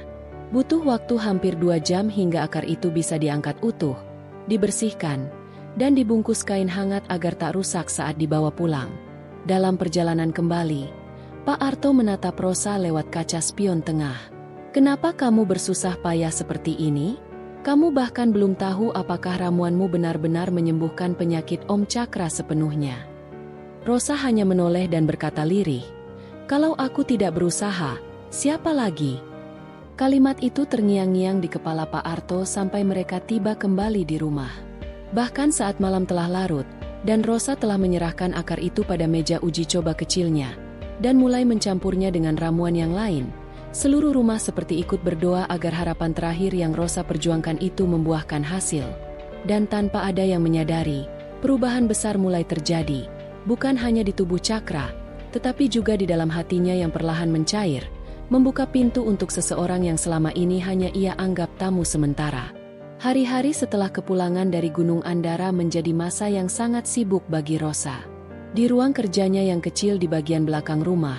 Butuh waktu hampir 2 jam hingga akar itu bisa diangkat utuh, dibersihkan, dan dibungkus kain hangat agar tak rusak saat dibawa pulang. Dalam perjalanan kembali, Pak Arto menatap Rosa lewat kaca spion tengah. Kenapa kamu bersusah payah seperti ini? Kamu bahkan belum tahu apakah ramuanmu benar-benar menyembuhkan penyakit Om Cakra sepenuhnya. Rosa hanya menoleh dan berkata lirih, kalau aku tidak berusaha, siapa lagi? Kalimat itu terngiang-ngiang di kepala Pak Arto sampai mereka tiba kembali di rumah. Bahkan saat malam telah larut, dan Rosa telah menyerahkan akar itu pada meja uji coba kecilnya, dan mulai mencampurnya dengan ramuan yang lain, seluruh rumah seperti ikut berdoa agar harapan terakhir yang Rosa perjuangkan itu membuahkan hasil. Dan tanpa ada yang menyadari, perubahan besar mulai terjadi, bukan hanya di tubuh Cakra, tetapi juga di dalam hatinya yang perlahan mencair, membuka pintu untuk seseorang yang selama ini hanya ia anggap tamu sementara. Hari-hari setelah kepulangan dari Gunung Andara menjadi masa yang sangat sibuk bagi Rosa. Di ruang kerjanya yang kecil di bagian belakang rumah,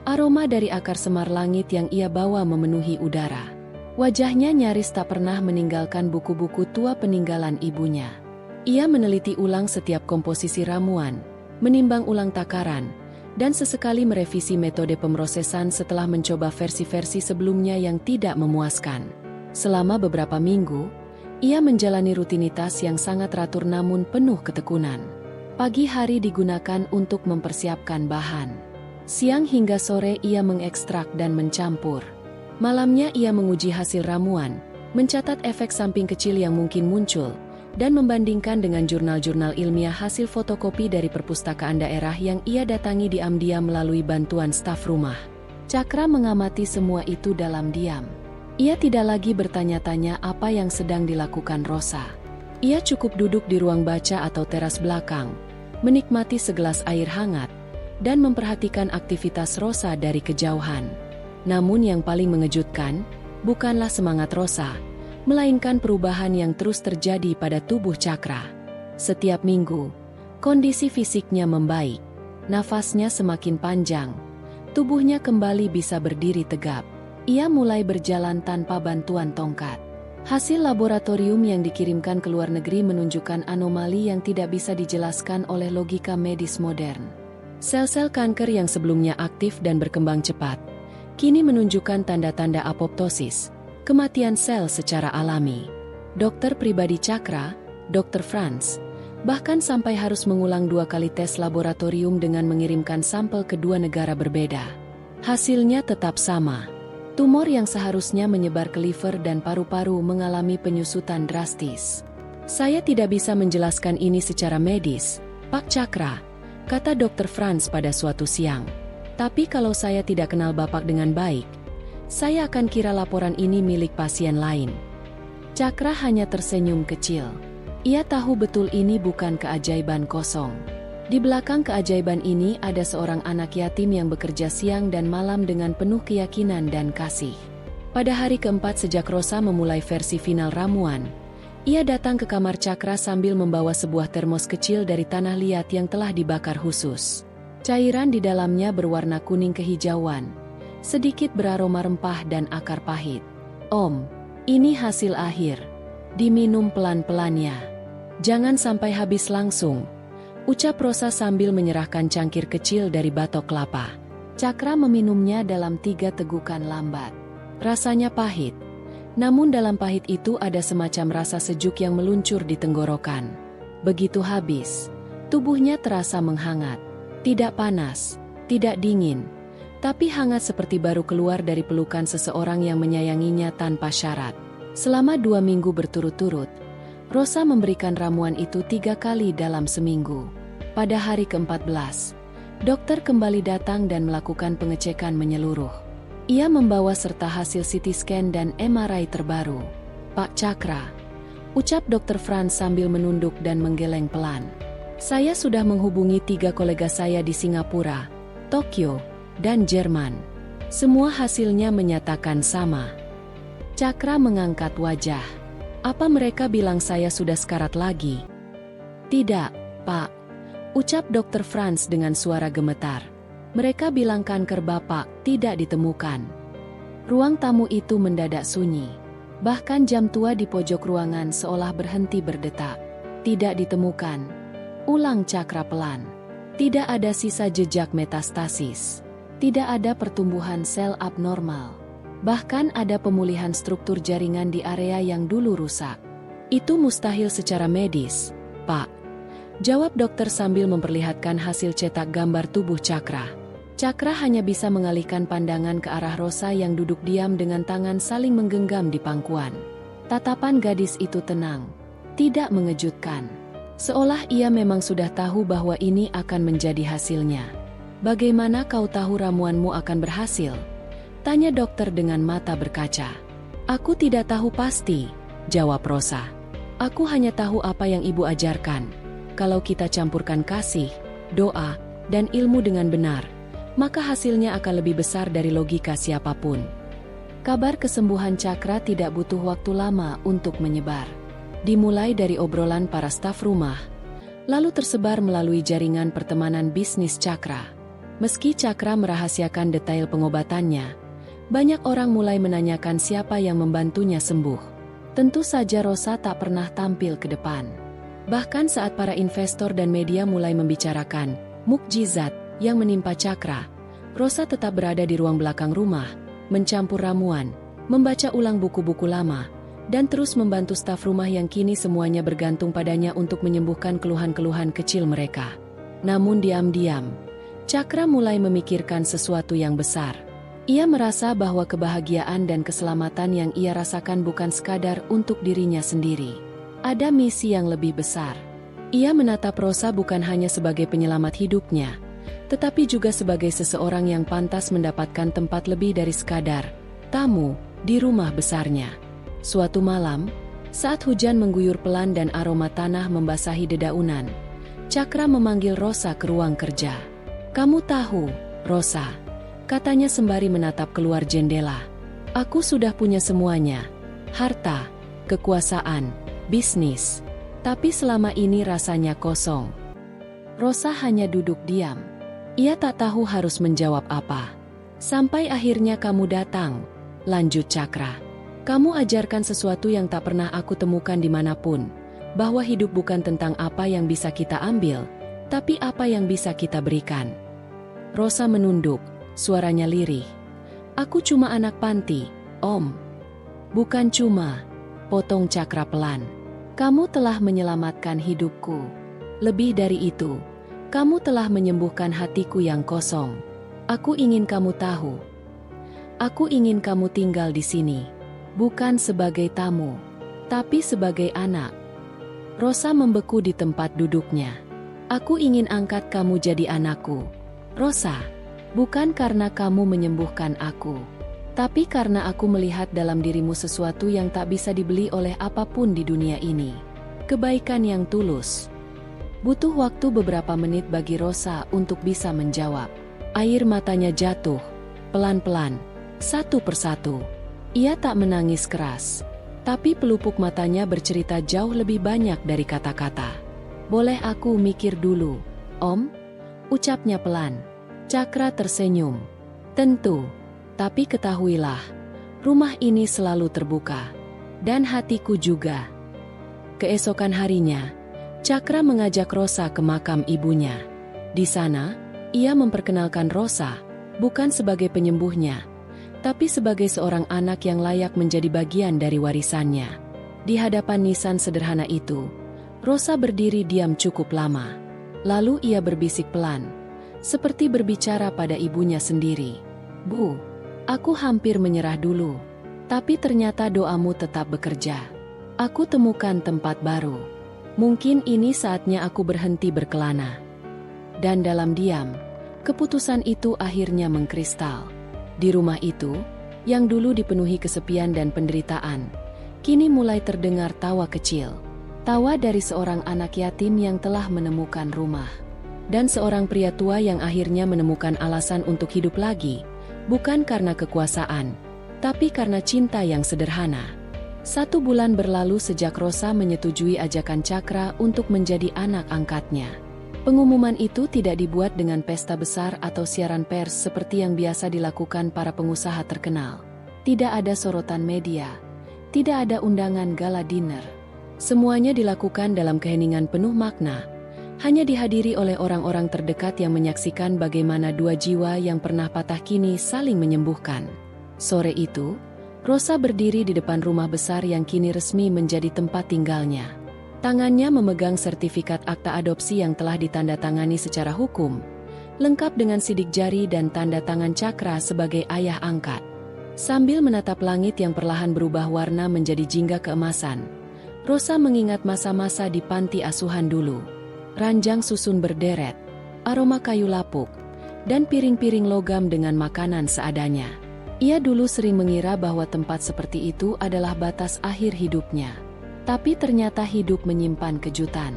aroma dari akar semar langit yang ia bawa memenuhi udara. Wajahnya nyaris tak pernah meninggalkan buku-buku tua peninggalan ibunya. Ia meneliti ulang setiap komposisi ramuan, menimbang ulang takaran, dan sesekali merevisi metode pemrosesan setelah mencoba versi-versi sebelumnya yang tidak memuaskan. Selama beberapa minggu, ia menjalani rutinitas yang sangat teratur namun penuh ketekunan. Pagi hari digunakan untuk mempersiapkan bahan. Siang hingga sore ia mengekstrak dan mencampur. Malamnya ia menguji hasil ramuan, mencatat efek samping kecil yang mungkin muncul, dan membandingkan dengan jurnal-jurnal ilmiah hasil fotokopi dari perpustakaan daerah yang ia datangi diam-diam melalui bantuan staf rumah. Cakra mengamati semua itu dalam diam. Ia tidak lagi bertanya-tanya apa yang sedang dilakukan Rosa. Ia cukup duduk di ruang baca atau teras belakang, menikmati segelas air hangat, dan memperhatikan aktivitas Rosa dari kejauhan. Namun yang paling mengejutkan, bukanlah semangat Rosa, melainkan perubahan yang terus terjadi pada tubuh Cakra. Setiap minggu, Kondisi fisiknya membaik, nafasnya semakin panjang, tubuhnya kembali bisa berdiri tegap. Ia mulai berjalan tanpa bantuan tongkat. Hasil laboratorium yang dikirimkan ke luar negeri menunjukkan anomali yang tidak bisa dijelaskan oleh logika medis modern. Sel-sel kanker yang sebelumnya aktif dan berkembang cepat, kini menunjukkan tanda-tanda apoptosis, kematian sel secara alami. Dokter pribadi Cakra, Dr. Franz, bahkan sampai harus mengulang 2 kali tes laboratorium dengan mengirimkan sampel ke 2 negara berbeda. Hasilnya tetap sama. Tumor yang seharusnya menyebar ke liver dan paru-paru mengalami penyusutan drastis. Saya tidak bisa menjelaskan ini secara medis, Pak Cakra, kata Dr. Franz pada suatu siang. Tapi kalau saya tidak kenal Bapak dengan baik, saya akan kira laporan ini milik pasien lain. Cakra hanya tersenyum kecil. Ia tahu betul ini bukan keajaiban kosong. Di belakang keajaiban ini ada seorang anak yatim yang bekerja siang dan malam dengan penuh keyakinan dan kasih. Pada hari keempat sejak Rosa memulai versi final ramuan, ia datang ke kamar Cakra sambil membawa sebuah termos kecil dari tanah liat yang telah dibakar khusus. Cairan di dalamnya berwarna kuning kehijauan, sedikit beraroma rempah dan akar pahit. Om, ini hasil akhir. Diminum pelan-pelan ya. Jangan sampai habis langsung, ucap Rosa sambil menyerahkan cangkir kecil dari batok kelapa. Cakra meminumnya dalam 3 tegukan lambat. Rasanya pahit, namun dalam pahit itu ada semacam rasa sejuk yang meluncur di tenggorokan. Begitu habis, tubuhnya terasa menghangat. Tidak panas, tidak dingin, tapi hangat seperti baru keluar dari pelukan seseorang yang menyayanginya tanpa syarat. Selama 2 minggu berturut-turut, Rosa memberikan ramuan itu 3 kali dalam seminggu. Pada hari ke-14, dokter kembali datang dan melakukan pengecekan menyeluruh. Ia membawa serta hasil CT scan dan MRI terbaru. Pak Cakra, ucap Dr. Franz sambil menunduk dan menggeleng pelan. Saya sudah menghubungi 3 kolega saya di Singapura, Tokyo, dan Jerman. Semua hasilnya menyatakan sama. Cakra mengangkat wajah. Apa mereka bilang saya sudah sekarat lagi? Tidak, Pak, ucap Dr. Franz dengan suara gemetar. Mereka bilang kanker Bapak tidak ditemukan. Ruang tamu itu mendadak sunyi. Bahkan jam tua di pojok ruangan seolah berhenti berdetak. Tidak ditemukan. Ulang Cakra pelan. Tidak ada sisa jejak metastasis. Tidak ada pertumbuhan sel abnormal. Bahkan ada pemulihan struktur jaringan di area yang dulu rusak. Itu mustahil secara medis, Pak, jawab dokter sambil memperlihatkan hasil cetak gambar tubuh Cakra. Cakra hanya bisa mengalihkan pandangan ke arah Rosa yang duduk diam dengan tangan saling menggenggam di pangkuan. Tatapan gadis itu tenang, tidak mengejutkan. Seolah ia memang sudah tahu bahwa ini akan menjadi hasilnya. Bagaimana kau tahu ramuanmu akan berhasil? Tanya dokter dengan mata berkaca. Aku tidak tahu pasti, jawab Rosa. Aku hanya tahu apa yang ibu ajarkan. Kalau kita campurkan kasih, doa, dan ilmu dengan benar, maka hasilnya akan lebih besar dari logika siapapun. Kabar kesembuhan Cakra tidak butuh waktu lama untuk menyebar. Dimulai dari obrolan para staf rumah, lalu tersebar melalui jaringan pertemanan bisnis Cakra. Meski Cakra merahasiakan detail pengobatannya, banyak orang mulai menanyakan siapa yang membantunya sembuh. Tentu saja Rosa tak pernah tampil ke depan. Bahkan saat para investor dan media mulai membicarakan mukjizat yang menimpa Cakra, Rosa tetap berada di ruang belakang rumah, mencampur ramuan, membaca ulang buku-buku lama, dan terus membantu staf rumah yang kini semuanya bergantung padanya untuk menyembuhkan keluhan-keluhan kecil mereka. Namun diam-diam, Cakra mulai memikirkan sesuatu yang besar. Ia merasa bahwa kebahagiaan dan keselamatan yang ia rasakan bukan sekadar untuk dirinya sendiri. Ada misi yang lebih besar. Ia menatap Rosa bukan hanya sebagai penyelamat hidupnya, tetapi juga sebagai seseorang yang pantas mendapatkan tempat lebih dari sekadar tamu di rumah besarnya. Suatu malam, saat hujan mengguyur pelan dan aroma tanah membasahi dedaunan, Cakra memanggil Rosa ke ruang kerja. Kamu tahu, Rosa, katanya sembari menatap keluar jendela. Aku sudah punya semuanya. Harta, kekuasaan, bisnis. Tapi selama ini rasanya kosong. Rosa hanya duduk diam. Ia tak tahu harus menjawab apa. Sampai akhirnya kamu datang, lanjut Cakra. Kamu ajarkan sesuatu yang tak pernah aku temukan dimanapun, bahwa hidup bukan tentang apa yang bisa kita ambil, tapi apa yang bisa kita berikan. Rosa menunduk, suaranya lirih. Aku cuma anak panti, Om. Bukan cuma, potong Cakra pelan. Kamu telah menyelamatkan hidupku. Lebih dari itu, kamu telah menyembuhkan hatiku yang kosong. Aku ingin kamu tahu. Aku ingin kamu tinggal di sini. Bukan sebagai tamu, tapi sebagai anak. Rosa membeku di tempat duduknya. Aku ingin angkat kamu jadi anakku. Rosa, bukan karena kamu menyembuhkan aku, tapi karena aku melihat dalam dirimu sesuatu yang tak bisa dibeli oleh apapun di dunia ini. Kebaikan yang tulus. Butuh waktu beberapa menit bagi Rosa untuk bisa menjawab. Air matanya jatuh, pelan-pelan, satu persatu. Ia tak menangis keras, tapi pelupuk matanya bercerita jauh lebih banyak dari kata-kata. Boleh aku mikir dulu, Om? Ucapnya pelan. Cakra tersenyum. Tentu, tapi ketahuilah, rumah ini selalu terbuka. Dan hatiku juga. Keesokan harinya, Cakra mengajak Rosa ke makam ibunya. Di sana, ia memperkenalkan Rosa, bukan sebagai penyembuhnya, tapi sebagai seorang anak yang layak menjadi bagian dari warisannya. Di hadapan nisan sederhana itu, Rosa berdiri diam cukup lama. Lalu ia berbisik pelan, seperti berbicara pada ibunya sendiri. Bu, aku hampir menyerah dulu, tapi ternyata doamu tetap bekerja. Aku temukan tempat baru. Mungkin ini saatnya aku berhenti berkelana. Dan dalam diam, keputusan itu akhirnya mengkristal. Di rumah itu, yang dulu dipenuhi kesepian dan penderitaan, kini mulai terdengar tawa kecil. Tawa dari seorang anak yatim yang telah menemukan rumah. Dan seorang pria tua yang akhirnya menemukan alasan untuk hidup lagi, bukan karena kekuasaan, tapi karena cinta yang sederhana. 1 bulan berlalu sejak Rosa menyetujui ajakan Cakra untuk menjadi anak angkatnya. Pengumuman itu tidak dibuat dengan pesta besar atau siaran pers seperti yang biasa dilakukan para pengusaha terkenal. Tidak ada sorotan media, tidak ada undangan gala dinner. Semuanya dilakukan dalam keheningan penuh makna, hanya dihadiri oleh orang-orang terdekat yang menyaksikan bagaimana 2 jiwa yang pernah patah kini saling menyembuhkan. Sore itu, Rosa berdiri di depan rumah besar yang kini resmi menjadi tempat tinggalnya. Tangannya memegang sertifikat akta adopsi yang telah ditandatangani secara hukum, lengkap dengan sidik jari dan tanda tangan Cakra sebagai ayah angkat. Sambil menatap langit yang perlahan berubah warna menjadi jingga keemasan, Rosa mengingat masa-masa di panti asuhan dulu. Ranjang susun berderet, aroma kayu lapuk, dan piring-piring logam dengan makanan seadanya. Ia dulu sering mengira bahwa tempat seperti itu adalah batas akhir hidupnya. Tapi ternyata hidup menyimpan kejutan.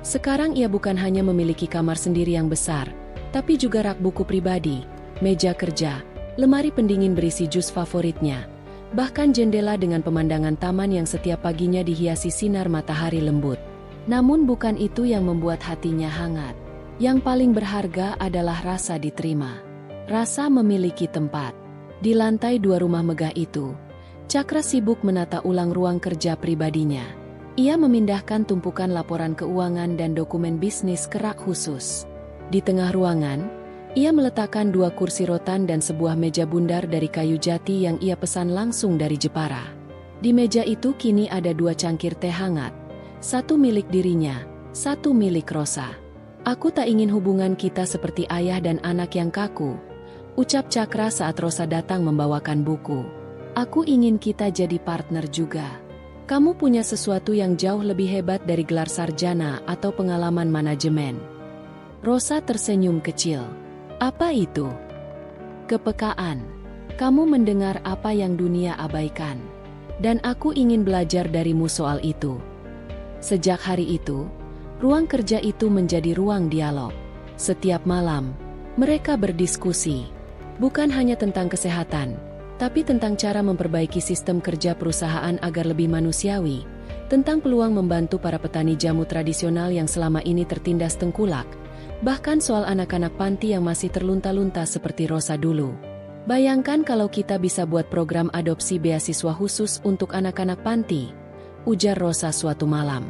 Sekarang ia bukan hanya memiliki kamar sendiri yang besar, tapi juga rak buku pribadi, meja kerja, lemari pendingin berisi jus favoritnya, bahkan jendela dengan pemandangan taman yang setiap paginya dihiasi sinar matahari lembut. Namun bukan itu yang membuat hatinya hangat. Yang paling berharga adalah rasa diterima. Rasa memiliki tempat. Di lantai 2 rumah megah itu, Cakra sibuk menata ulang ruang kerja pribadinya. Ia memindahkan tumpukan laporan keuangan dan dokumen bisnis ke rak khusus. Di tengah ruangan, ia meletakkan 2 kursi rotan dan sebuah meja bundar dari kayu jati yang ia pesan langsung dari Jepara. Di meja itu kini ada 2 cangkir teh hangat, 1 milik dirinya, 1 milik Rosa. Aku tak ingin hubungan kita seperti ayah dan anak yang kaku, ucap Cakra saat Rosa datang membawakan buku. Aku ingin kita jadi partner juga. Kamu punya sesuatu yang jauh lebih hebat dari gelar sarjana atau pengalaman manajemen. Rosa tersenyum kecil. Apa itu? Kepekaan. Kamu mendengar apa yang dunia abaikan. Dan aku ingin belajar darimu soal itu. Sejak hari itu, ruang kerja itu menjadi ruang dialog. Setiap malam, mereka berdiskusi. Bukan hanya tentang kesehatan, tapi tentang cara memperbaiki sistem kerja perusahaan agar lebih manusiawi, tentang peluang membantu para petani jamu tradisional yang selama ini tertindas tengkulak, Bahkan soal anak-anak panti yang masih terlunta-lunta seperti Rosa dulu. Bayangkan kalau kita bisa buat program adopsi beasiswa khusus untuk anak-anak panti, ujar Rosa suatu malam.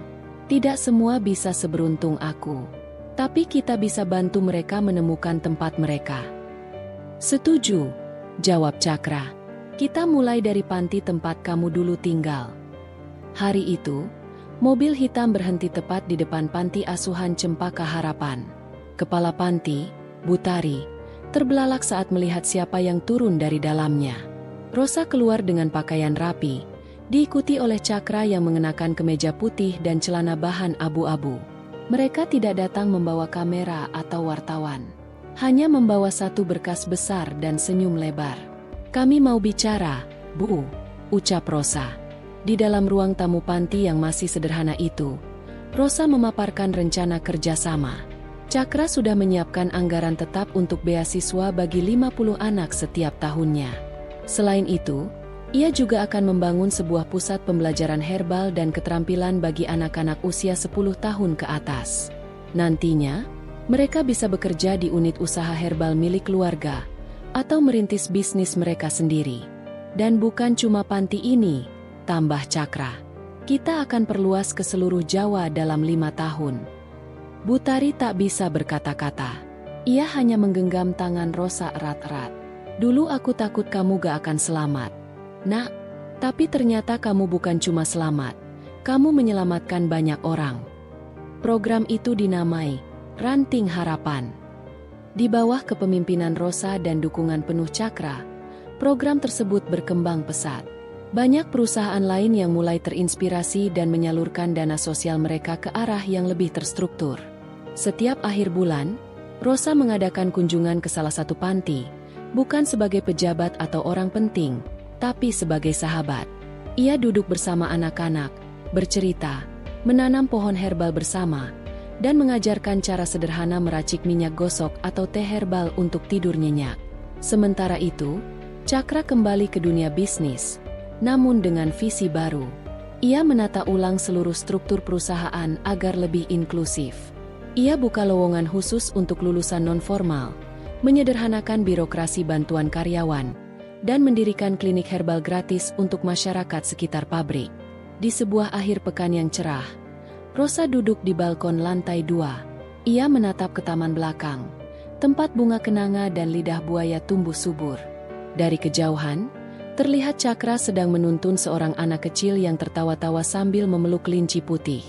Tidak semua bisa seberuntung aku. Tapi kita bisa bantu mereka menemukan tempat mereka. Setuju, jawab Cakra. Kita mulai dari panti tempat kamu dulu tinggal. Hari itu, mobil hitam berhenti tepat di depan panti asuhan Cempaka Harapan. Kepala panti, Butari, terbelalak saat melihat siapa yang turun dari dalamnya. Rosa keluar dengan pakaian rapi, diikuti oleh Cakra yang mengenakan kemeja putih dan celana bahan abu-abu. Mereka tidak datang membawa kamera atau wartawan. Hanya membawa satu berkas besar dan senyum lebar. Kami mau bicara, Bu, ucap Rosa. Di dalam ruang tamu panti yang masih sederhana itu, Rosa memaparkan rencana kerjasama. Cakra sudah menyiapkan anggaran tetap untuk beasiswa bagi 50 anak setiap tahunnya. Selain itu, ia juga akan membangun sebuah pusat pembelajaran herbal dan keterampilan bagi anak-anak usia 10 tahun ke atas. Nantinya, mereka bisa bekerja di unit usaha herbal milik keluarga, atau merintis bisnis mereka sendiri. Dan bukan cuma panti ini, tambah Cakra. Kita akan perluas ke seluruh Jawa dalam 5 tahun. Butari tak bisa berkata-kata. Ia hanya menggenggam tangan Rosa erat-erat. Dulu aku takut kamu gak akan selamat. Nak, tapi ternyata kamu bukan cuma selamat. Kamu menyelamatkan banyak orang. Program itu dinamai Ranting Harapan. Di bawah kepemimpinan Rosa dan dukungan penuh Cakra, program tersebut berkembang pesat. Banyak perusahaan lain yang mulai terinspirasi dan menyalurkan dana sosial mereka ke arah yang lebih terstruktur. Setiap akhir bulan, Rosa mengadakan kunjungan ke salah satu panti, bukan sebagai pejabat atau orang penting, tapi sebagai sahabat. Ia duduk bersama anak-anak, bercerita, menanam pohon herbal bersama, dan mengajarkan cara sederhana meracik minyak gosok atau teh herbal untuk tidur nyenyak. Sementara itu, Cakra kembali ke dunia bisnis, namun dengan visi baru. Ia menata ulang seluruh struktur perusahaan agar lebih inklusif. Ia buka lowongan khusus untuk lulusan non-formal, menyederhanakan birokrasi bantuan karyawan, dan mendirikan klinik herbal gratis untuk masyarakat sekitar pabrik. Di sebuah akhir pekan yang cerah, Rosa duduk di balkon lantai 2. Ia menatap ke taman belakang, tempat bunga kenanga dan lidah buaya tumbuh subur. Dari kejauhan, terlihat Cakra sedang menuntun seorang anak kecil yang tertawa-tawa sambil memeluk kelinci putih.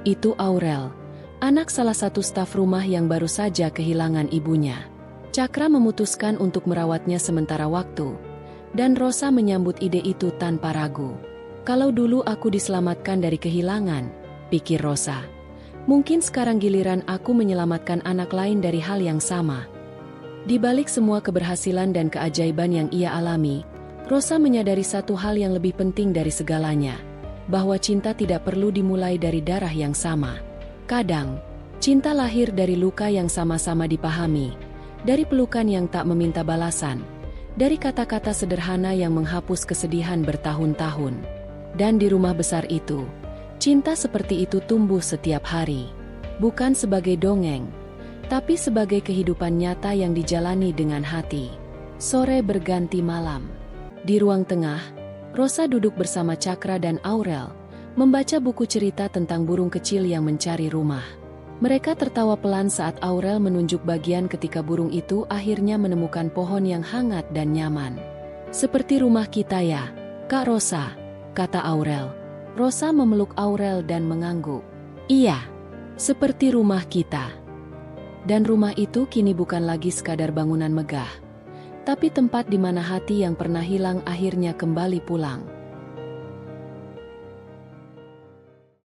Itu Aurel, anak salah satu staf rumah yang baru saja kehilangan ibunya. Cakra memutuskan untuk merawatnya sementara waktu, dan Rosa menyambut ide itu tanpa ragu. Kalau dulu aku diselamatkan dari kehilangan, pikir Rosa, mungkin sekarang giliran aku menyelamatkan anak lain dari hal yang sama. Di balik semua keberhasilan dan keajaiban yang ia alami, Rosa menyadari satu hal yang lebih penting dari segalanya, bahwa cinta tidak perlu dimulai dari darah yang sama. Kadang, cinta lahir dari luka yang sama-sama dipahami, dari pelukan yang tak meminta balasan, dari kata-kata sederhana yang menghapus kesedihan bertahun-tahun. Dan di rumah besar itu, cinta seperti itu tumbuh setiap hari, bukan sebagai dongeng, tapi sebagai kehidupan nyata yang dijalani dengan hati. Sore berganti malam. Di ruang tengah, Rosa duduk bersama Cakra dan Aurel, membaca buku cerita tentang burung kecil yang mencari rumah. Mereka tertawa pelan saat Aurel menunjuk bagian ketika burung itu akhirnya menemukan pohon yang hangat dan nyaman. Seperti rumah kita ya, Kak Rosa, kata Aurel. Rosa memeluk Aurel dan mengangguk. Iya, seperti rumah kita. Dan rumah itu kini bukan lagi sekadar bangunan megah, tapi tempat di mana hati yang pernah hilang akhirnya kembali pulang.